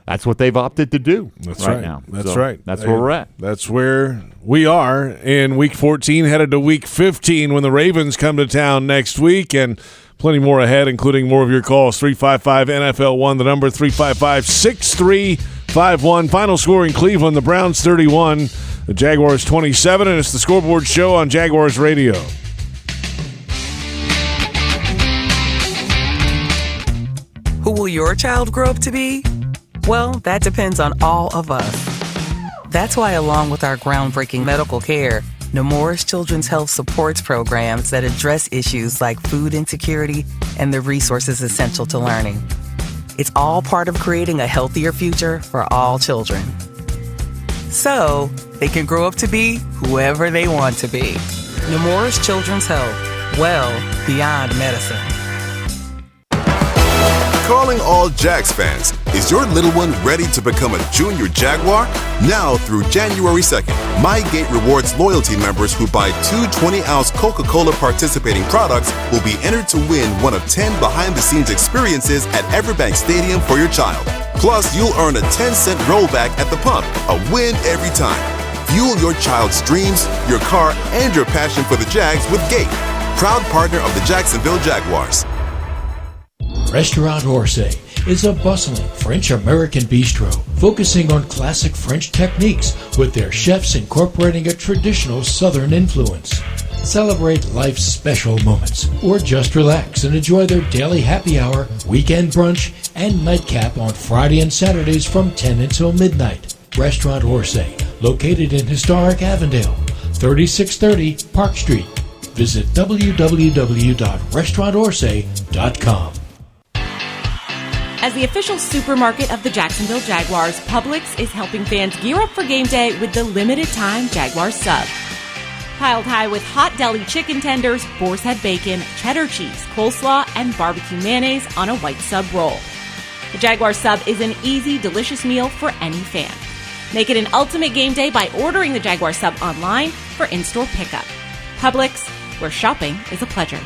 that's what they've opted to do now. That's right. That's where we're at. That's where we are in Week 14, headed to Week 15 when the Ravens come to town next week, and plenty more ahead, including more of your calls. 355-NFL-1, the number 355-6351. Final score in Cleveland, the Browns 31, the Jaguars 27, and it's the Scoreboard Show on Jaguars Radio. Who will your child grow up to be? Well, that depends on all of us. That's why, along with our groundbreaking medical care, Nemours Children's Health supports programs that address issues like food insecurity and the resources essential to learning. It's all part of creating a healthier future for all children, so they can grow up to be whoever they want to be. Nemours Children's Health, well beyond medicine. Calling all Jags fans. Is your little one ready to become a junior Jaguar? Now through January 2nd, MyGate rewards loyalty members who buy 2 20-ounce Coca-Cola participating products will be entered to win one of 10 behind-the-scenes experiences at Everbank Stadium for your child. Plus, you'll earn a 10-cent rollback at the pump, a win every time. Fuel your child's dreams, your car, and your passion for the Jags with Gate, proud partner of the Jacksonville Jaguars. Restaurant Orsay is a bustling French-American bistro focusing on classic French techniques with their chefs incorporating a traditional Southern influence. Celebrate life's special moments or just relax and enjoy their daily happy hour, weekend brunch, and nightcap on Friday and Saturdays from 10 until midnight. Restaurant Orsay, located in historic Avondale, 3630 Park Street. Visit www.restaurantorsay.com. As the official supermarket of the Jacksonville Jaguars, Publix is helping fans gear up for game day with the limited-time Jaguars sub. Piled high with hot deli chicken tenders, boar's head bacon, cheddar cheese, coleslaw, and barbecue mayonnaise on a white sub roll. The Jaguars sub is an easy, delicious meal for any fan. Make it an ultimate game day by ordering the Jaguars sub online for in-store pickup. Publix, where shopping is a pleasure.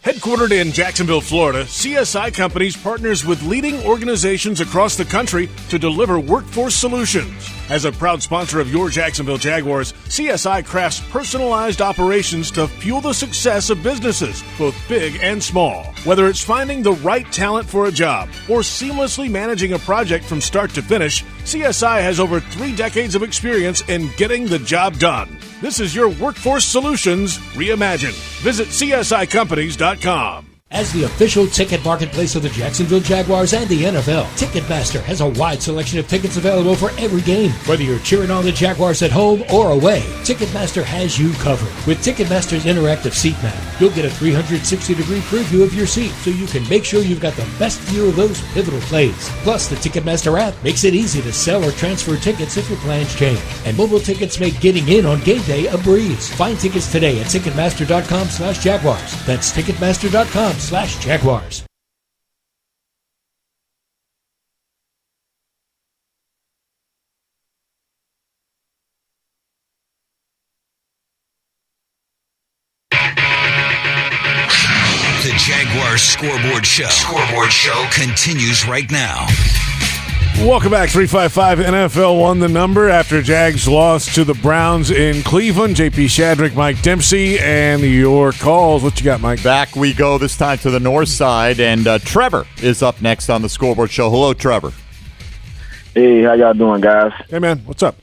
Headquartered in Jacksonville, Florida, CSI Companies partners with leading organizations across the country to deliver workforce solutions. As a proud sponsor of your Jacksonville Jaguars, CSI crafts personalized operations to fuel the success of businesses, both big and small. Whether it's finding the right talent for a job or seamlessly managing a project from start to finish, CSI has over 3 decades of experience in getting the job done. This is your Workforce Solutions Reimagined. Visit CSICompanies.com. As the official ticket marketplace of the Jacksonville Jaguars and the NFL, Ticketmaster has a wide selection of tickets available for every game. Whether you're cheering on the Jaguars at home or away, Ticketmaster has you covered. With Ticketmaster's interactive seat map, you'll get a 360-degree preview of your seat so you can make sure you've got the best view of those pivotal plays. Plus, the Ticketmaster app makes it easy to sell or transfer tickets if your plans change. And mobile tickets make getting in on game day a breeze. Find tickets today at Ticketmaster.com/Jaguars. That's Ticketmaster.com/Jaguars. The Jaguars Scoreboard Show. Scoreboard Show continues right now. Welcome back. 355 NFL won the number after Jags lost to the Browns in Cleveland. JP Shadrick, Mike Dempsey, and your calls. What you got, Mike? Back we go, this time to the north side, and Trevor is up next on the Scoreboard Show. Hello, Trevor. Hey, how y'all doing, guys? Hey, man. What's up?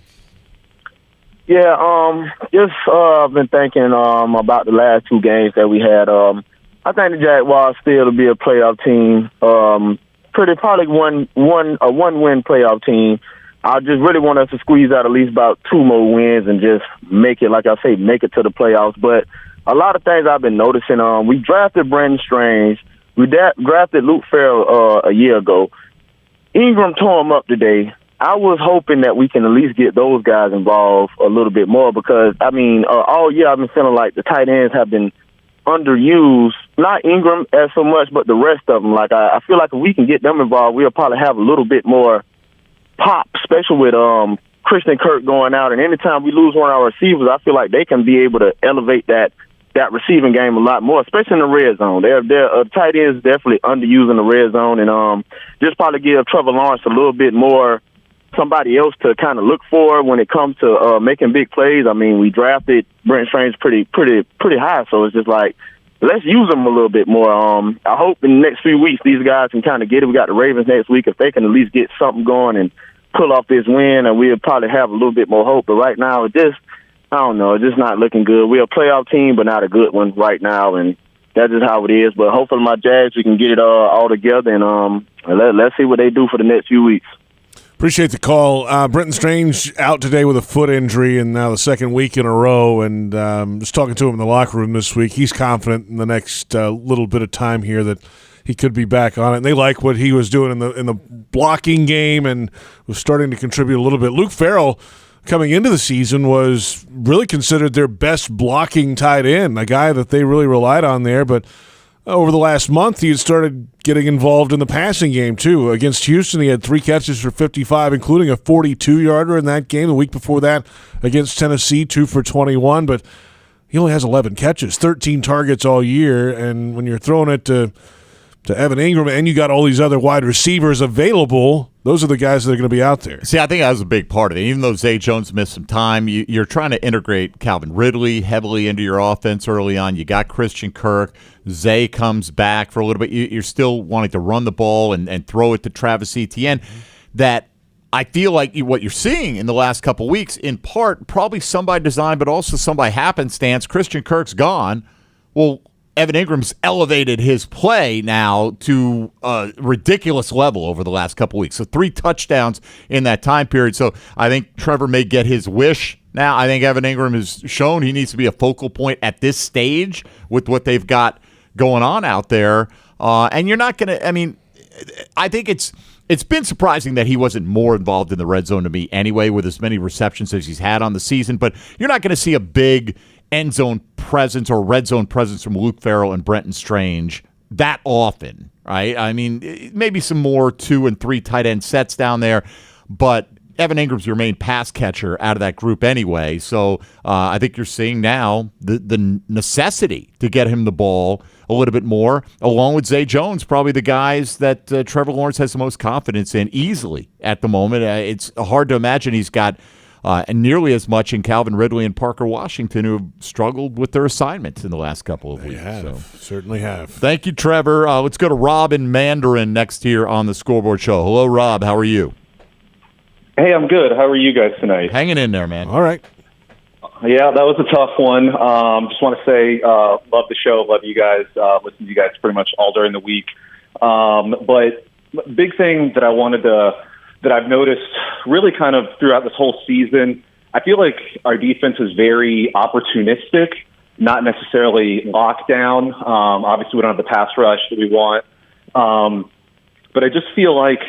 Yeah, just been thinking about the last 2 games that we had. I think the Jaguars still to be a playoff team. Probably a one-win playoff team. I just really want us to squeeze out at least about 2 more wins and just make it, like I say, make it to the playoffs. But a lot of things I've been noticing. We drafted Brandon Strange. We drafted Luke Farrell a year ago. Ingram tore him up today. I was hoping that we can at least get those guys involved a little bit more because, all year I've been feeling like the tight ends have been underused, not Ingram as so much, but the rest of them. Like I feel like if we can get them involved, we'll probably have a little bit more pop, especially with Christian Kirk going out. And anytime we lose one of our receivers, I feel like they can be able to elevate that receiving game a lot more, especially in the red zone. They're tight ends definitely underused in the red zone, and just probably give Trevor Lawrence a little bit more somebody else to kind of look for when it comes to making big plays. I mean, we drafted Brent Strange pretty high, so it's just like, let's use them a little bit more. I hope in the next few weeks these guys can kind of get it. We got the Ravens next week. If they can at least get something going and pull off this win, and we'll probably have a little bit more hope. But right now, it's just not looking good. We're a playoff team, but not a good one right now, and that's just how it is. But hopefully my Jags, we can get it all together, and let's see what they do for the next few weeks. Appreciate the call. Brenton Strange out today with a foot injury, and now the second week in a row. And just talking to him in the locker room this week, he's confident in the next little bit of time here that he could be back on it. And they like what he was doing in the blocking game and was starting to contribute a little bit. Luke Farrell, coming into the season, was really considered their best blocking tight end, a guy that they really relied on there. But over the last month, he had started getting involved in the passing game, too. Against Houston, he had 3 catches for 55, including a 42-yarder in that game. The week before that, against Tennessee, 2 for 21. But he only has 11 catches, 13 targets all year. And when you're throwing it to Evan Ingram and you got all these other wide receivers available, those are the guys that are going to be out there. See, I think that was a big part of it. Even though Zay Jones missed some time, you're trying to integrate Calvin Ridley heavily into your offense early on. You got Christian Kirk. Zay comes back for a little bit. You're still wanting to run the ball and throw it to Travis Etienne. That I feel like what you're seeing in the last couple of weeks, in part, probably some by design, but also some by happenstance. Christian Kirk's gone. Well, Evan Ingram's elevated his play now to a ridiculous level over the last couple weeks. So 3 touchdowns in that time period. So I think Trevor may get his wish now. I think Evan Ingram has shown he needs to be a focal point at this stage with what they've got going on out there. And you're not going to – I mean, I think it's It's been surprising that he wasn't more involved in the red zone to me anyway, with as many receptions as he's had on the season. But you're not going to see a big end zone presence or red zone presence from Luke Farrell and Brenton Strange that often, right? I mean, maybe some more 2 and 3 tight end sets down there, but Evan Ingram's your main pass catcher out of that group anyway. So I think you're seeing now the necessity to get him the ball a little bit more, along with Zay Jones, probably the guys that Trevor Lawrence has the most confidence in easily at the moment. It's hard to imagine he's got nearly as much in Calvin Ridley and Parker Washington, who have struggled with their assignments in the last couple of weeks. Certainly have. Thank you, Trevor. Let's go to Rob in Mandarin next here on the Scoreboard Show. Hello, Rob. How are you? Hey, I'm good. How are you guys tonight? Hanging in there, man. All right. Yeah, that was a tough one. Just want to say, love the show, love you guys. Listen to you guys pretty much all during the week. But big thing that I've noticed really kind of throughout this whole season, I feel like our defense is very opportunistic, not necessarily locked down. Obviously, we don't have the pass rush that we want. But I just feel like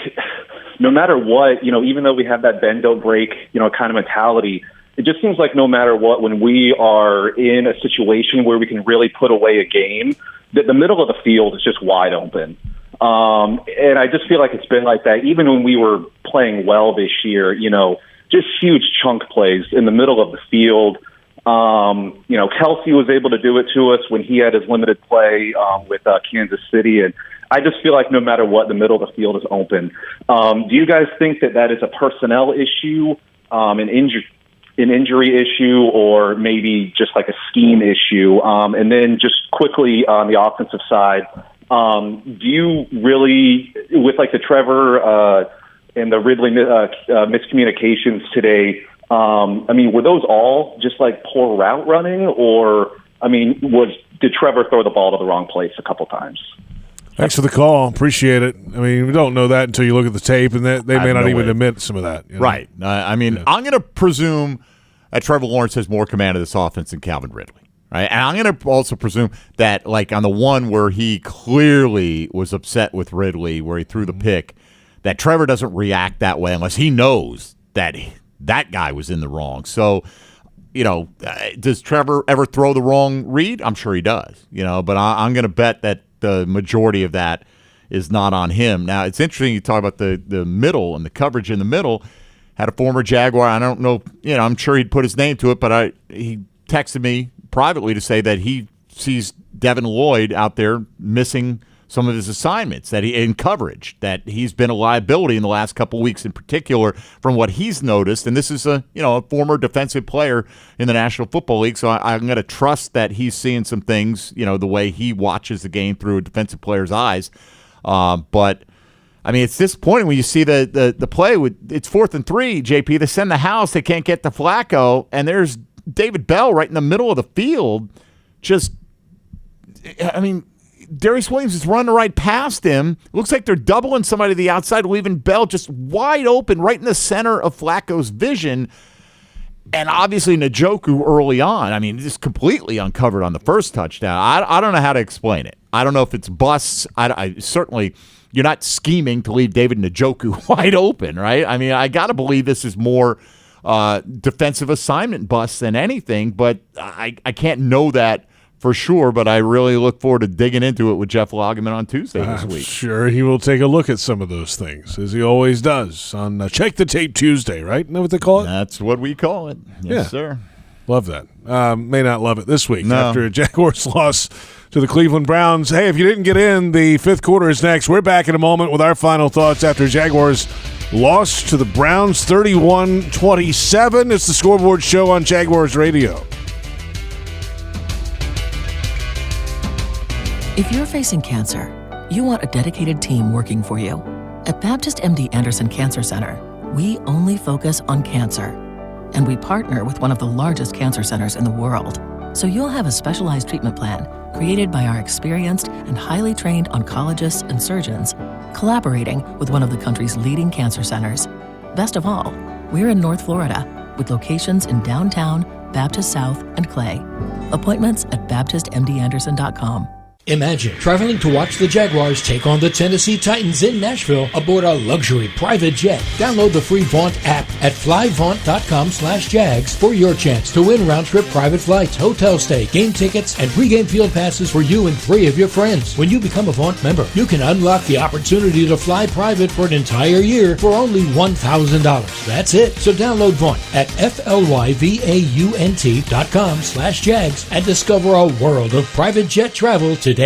no matter what, even though we have that bend, don't break, kind of mentality, it just seems like no matter what, when we are in a situation where we can really put away a game, that the middle of the field is just wide open. And I just feel like it's been like that even when we were playing well this year, just huge chunk plays in the middle of the field. Kelsey was able to do it to us when he had his limited play with Kansas City. And I just feel like no matter what, the middle of the field is open. Do you guys think that is a personnel issue, an injury issue, or maybe just like a scheme issue? And then just quickly on the offensive side, do you really, with like the Trevor and the Ridley miscommunications today, were those all just like poor route running, or did Trevor throw the ball to the wrong place a couple times? Thanks for the call. Appreciate it. We don't know that until you look at the tape, and they may not even admit some of that. Right. I'm going to presume that Trevor Lawrence has more command of this offense than Calvin Ridley. Right. And I'm going to also presume that, like on the one where he clearly was upset with Ridley, where he threw the pick, that Trevor doesn't react that way unless he knows that that guy was in the wrong. So, does Trevor ever throw the wrong read? I'm sure he does, but I'm going to bet that the majority of that is not on him. Now, it's interesting you talk about the middle and the coverage in the middle. Had a former Jaguar. I don't know, I'm sure he'd put his name to it, but he texted me privately to say that he sees Devin Lloyd out there missing some of his assignments in coverage, that he's been a liability in the last couple of weeks in particular from what he's noticed. And this is a former defensive player in the National Football League, so I'm going to trust that he's seeing some things, the way he watches the game through a defensive player's eyes. But it's disappointing when you see the play. It's 4th and 3, JP. They send the house. They can't get to Flacco, and there's David Bell right in the middle of the field. Darius Williams is running right past him. Looks like they're doubling somebody to the outside, leaving Bell just wide open right in the center of Flacco's vision. And obviously Njoku early on, just completely uncovered on the first touchdown. I don't know how to explain it. I don't know if it's busts. I certainly, you're not scheming to leave David Njoku wide open, right? I got to believe this is more defensive assignment busts than anything, but I can't know that for sure, but I really look forward to digging into it with Jeff Lageman on Tuesday this week. Sure, he will take a look at some of those things, as he always does, on Check the Tape Tuesday, right? Isn't that what they call it? That's what we call it. Yes, sir. Love that. May not love it this week No. after a Jaguars loss to the Cleveland Browns. Hey, if you didn't get in, the fifth quarter is next. We're back in a moment with our final thoughts after Jaguars lost to the Browns 31-27. It's the Scoreboard Show on Jaguars Radio. If you're facing cancer, you want a dedicated team working for you. At Baptist MD Anderson Cancer Center, we only focus on cancer. And we partner with one of the largest cancer centers in the world. So you'll have a specialized treatment plan created by our experienced and highly trained oncologists and surgeons, collaborating with one of the country's leading cancer centers. Best of all, we're in North Florida with locations in downtown, Baptist South, and Clay. Appointments at BaptistMDAnderson.com. Imagine traveling to watch the Jaguars take on the Tennessee Titans in Nashville aboard a luxury private jet. Download the free Vaunt app at flyvaunt.com/Jags for your chance to win round-trip private flights, hotel stay, game tickets, and pregame field passes for you and 3 of your friends. When you become a Vaunt member, you can unlock the opportunity to fly private for an entire year for only $1,000. That's it. So download Vaunt at flyvaunt.com/Jags and discover a world of private jet travel today.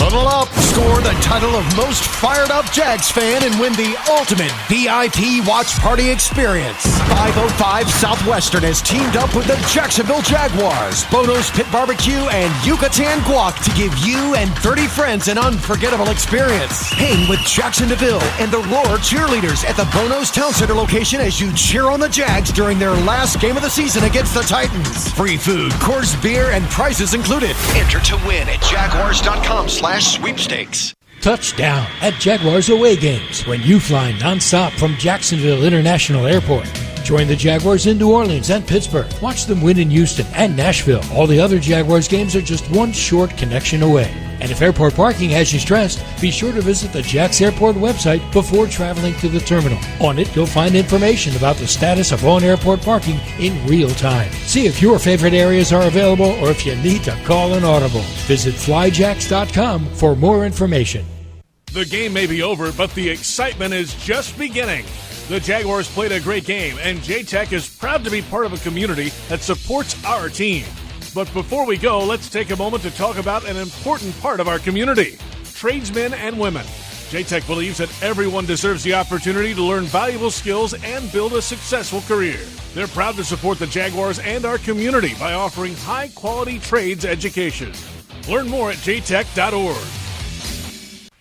Huddle up, score the title of most fired up Jags fan, and win the ultimate VIP watch party experience. 505 Southwestern has teamed up with the Jacksonville Jaguars, Bono's Pit Barbecue, and Yucatan Guac to give you and 30 friends an unforgettable experience. Hang with Jackson DeVille and the Roar cheerleaders at the Bono's Town Center location as you cheer on the Jags during their last game of the season against the Titans. Free food, course beer, and prizes included. Enter to win at jaguars.com/sweepstakes. Touchdown at Jaguars away games when you fly nonstop from Jacksonville International Airport. Join the Jaguars in New Orleans and Pittsburgh. Watch them win in Houston and Nashville. All the other Jaguars games are just one short connection away. And if airport parking has you stressed, be sure to visit the Jax Airport website before traveling to the terminal. On it, you'll find information about the status of on-airport parking in real time. See if your favorite areas are available or if you need to call an audible. Visit flyjax.com for more information. The game may be over, but the excitement is just beginning. The Jaguars played a great game, and J-Tech is proud to be part of a community that supports our team. But before we go, let's take a moment to talk about an important part of our community, tradesmen and women. J-Tech believes that everyone deserves the opportunity to learn valuable skills and build a successful career. They're proud to support the Jaguars and our community by offering high-quality trades education. Learn more at jtech.org.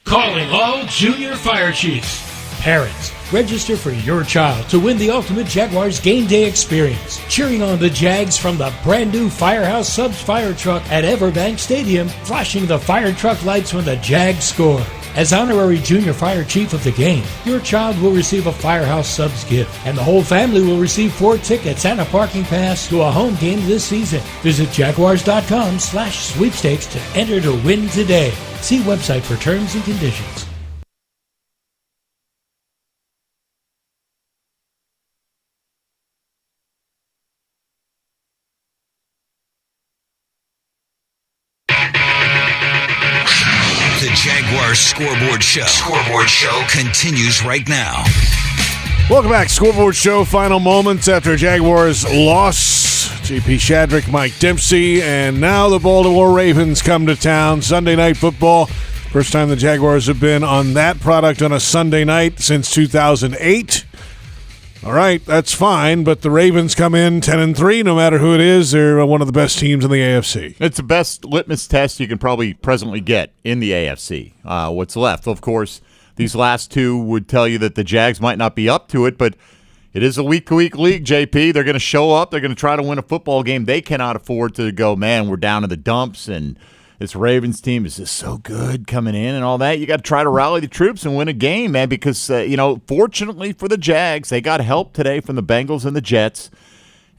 Calling all junior fire chiefs. Parents, register for your child to win the ultimate Jaguars game day experience. Cheering on the Jags from the brand new Firehouse Subs fire truck at Everbank Stadium, flashing the fire truck lights when the Jags score. As honorary junior fire chief of the game, your child will receive a Firehouse Subs gift, and the whole family will receive 4 tickets and a parking pass to a home game this season. Visit jaguars.com/sweepstakes to enter to win today. See website for terms and conditions. The Jaguars Scoreboard Show. Scoreboard Show continues right now. Welcome back. Scoreboard Show, final moments after Jaguars loss. JP Shadrick, Mike Dempsey, and now the Baltimore Ravens come to town. Sunday Night Football. First time the Jaguars have been on that product on a Sunday night since 2008. All right, that's fine, but the Ravens come in 10-3, no matter who it is. They're one of the best teams in the AFC. It's the best litmus test you can probably presently get in the AFC. What's left? Of course, these last two would tell you that the Jags might not be up to it, but it is a week-to-week league, JP. They're going to show up. They're going to try to win a football game. They cannot afford to go, man, we're down in the dumps, and this Ravens team is just so good coming in and all that. You got to try to rally the troops and win a game, man, because, fortunately for the Jags, they got help today from the Bengals and the Jets,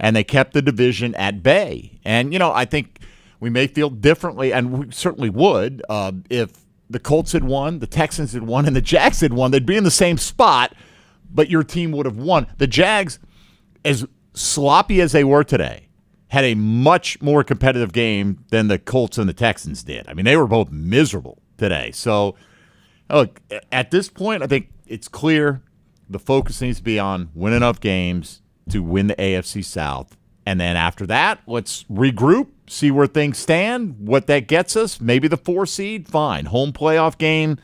and they kept the division at bay. And, I think we may feel differently, and we certainly would, if the Colts had won, the Texans had won, and the Jags had won. They'd be in the same spot, but your team would have won. The Jags, as sloppy as they were today, had a much more competitive game than the Colts and the Texans did. I mean, they were both miserable today. So, look, at this point, I think it's clear the focus needs to be on win enough games to win the AFC South. And then after that, let's regroup, see where things stand, what that gets us. Maybe the 4 seed, fine. Home playoff game,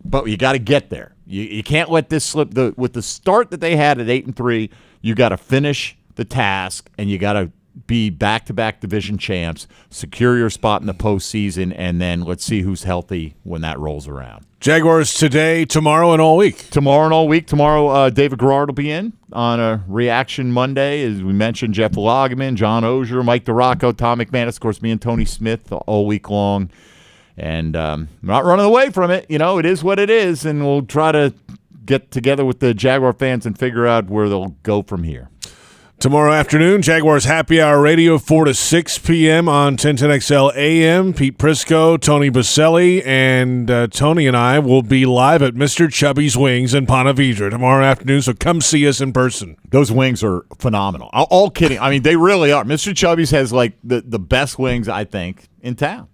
but you got to get there. You can't let this slip. With the start that they had at 8-3, you got to finish the task, and you got to be back-to-back division champs, secure your spot in the postseason, and then let's see who's healthy when that rolls around. Jaguars today, tomorrow, and all week. Tomorrow, David Garrard will be in on a Reaction Monday. As we mentioned, Jeff Loggeman, John Ogier, Mike DeRocco, Tom McManus, of course, me and Tony Smith all week long. And I'm not running away from it. It is what it is, and we'll try to get together with the Jaguar fans and figure out where they'll go from here. Tomorrow afternoon, Jaguars Happy Hour Radio, 4 to 6 p.m. on 1010XL AM. Pete Prisco, Tony Baselli, and Tony and I will be live at Mr. Chubby's Wings in Ponte Vedra tomorrow afternoon, so come see us in person. Those wings are phenomenal. All kidding. I mean, they really are. Mr. Chubby's has, like, the best wings, I think, in town.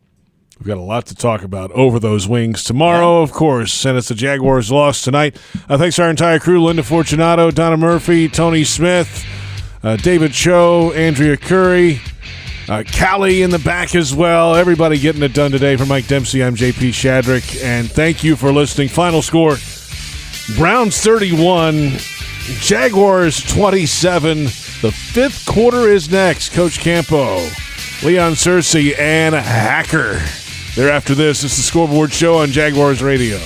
We've got a lot to talk about over those wings tomorrow, of course. And it's the Jaguars' loss tonight. Thanks to our entire crew, Linda Fortunato, Donna Murphy, Tony Smith, David Cho, Andrea Curry, Callie in the back as well. Everybody getting it done today. For Mike Dempsey, I'm JP Shadrick, and thank you for listening. Final score, Browns 31, Jaguars 27. The fifth quarter is next. Coach Campo, Leon Searcy, and Hacker. They're after this. It's the Scoreboard Show on Jaguars Radio.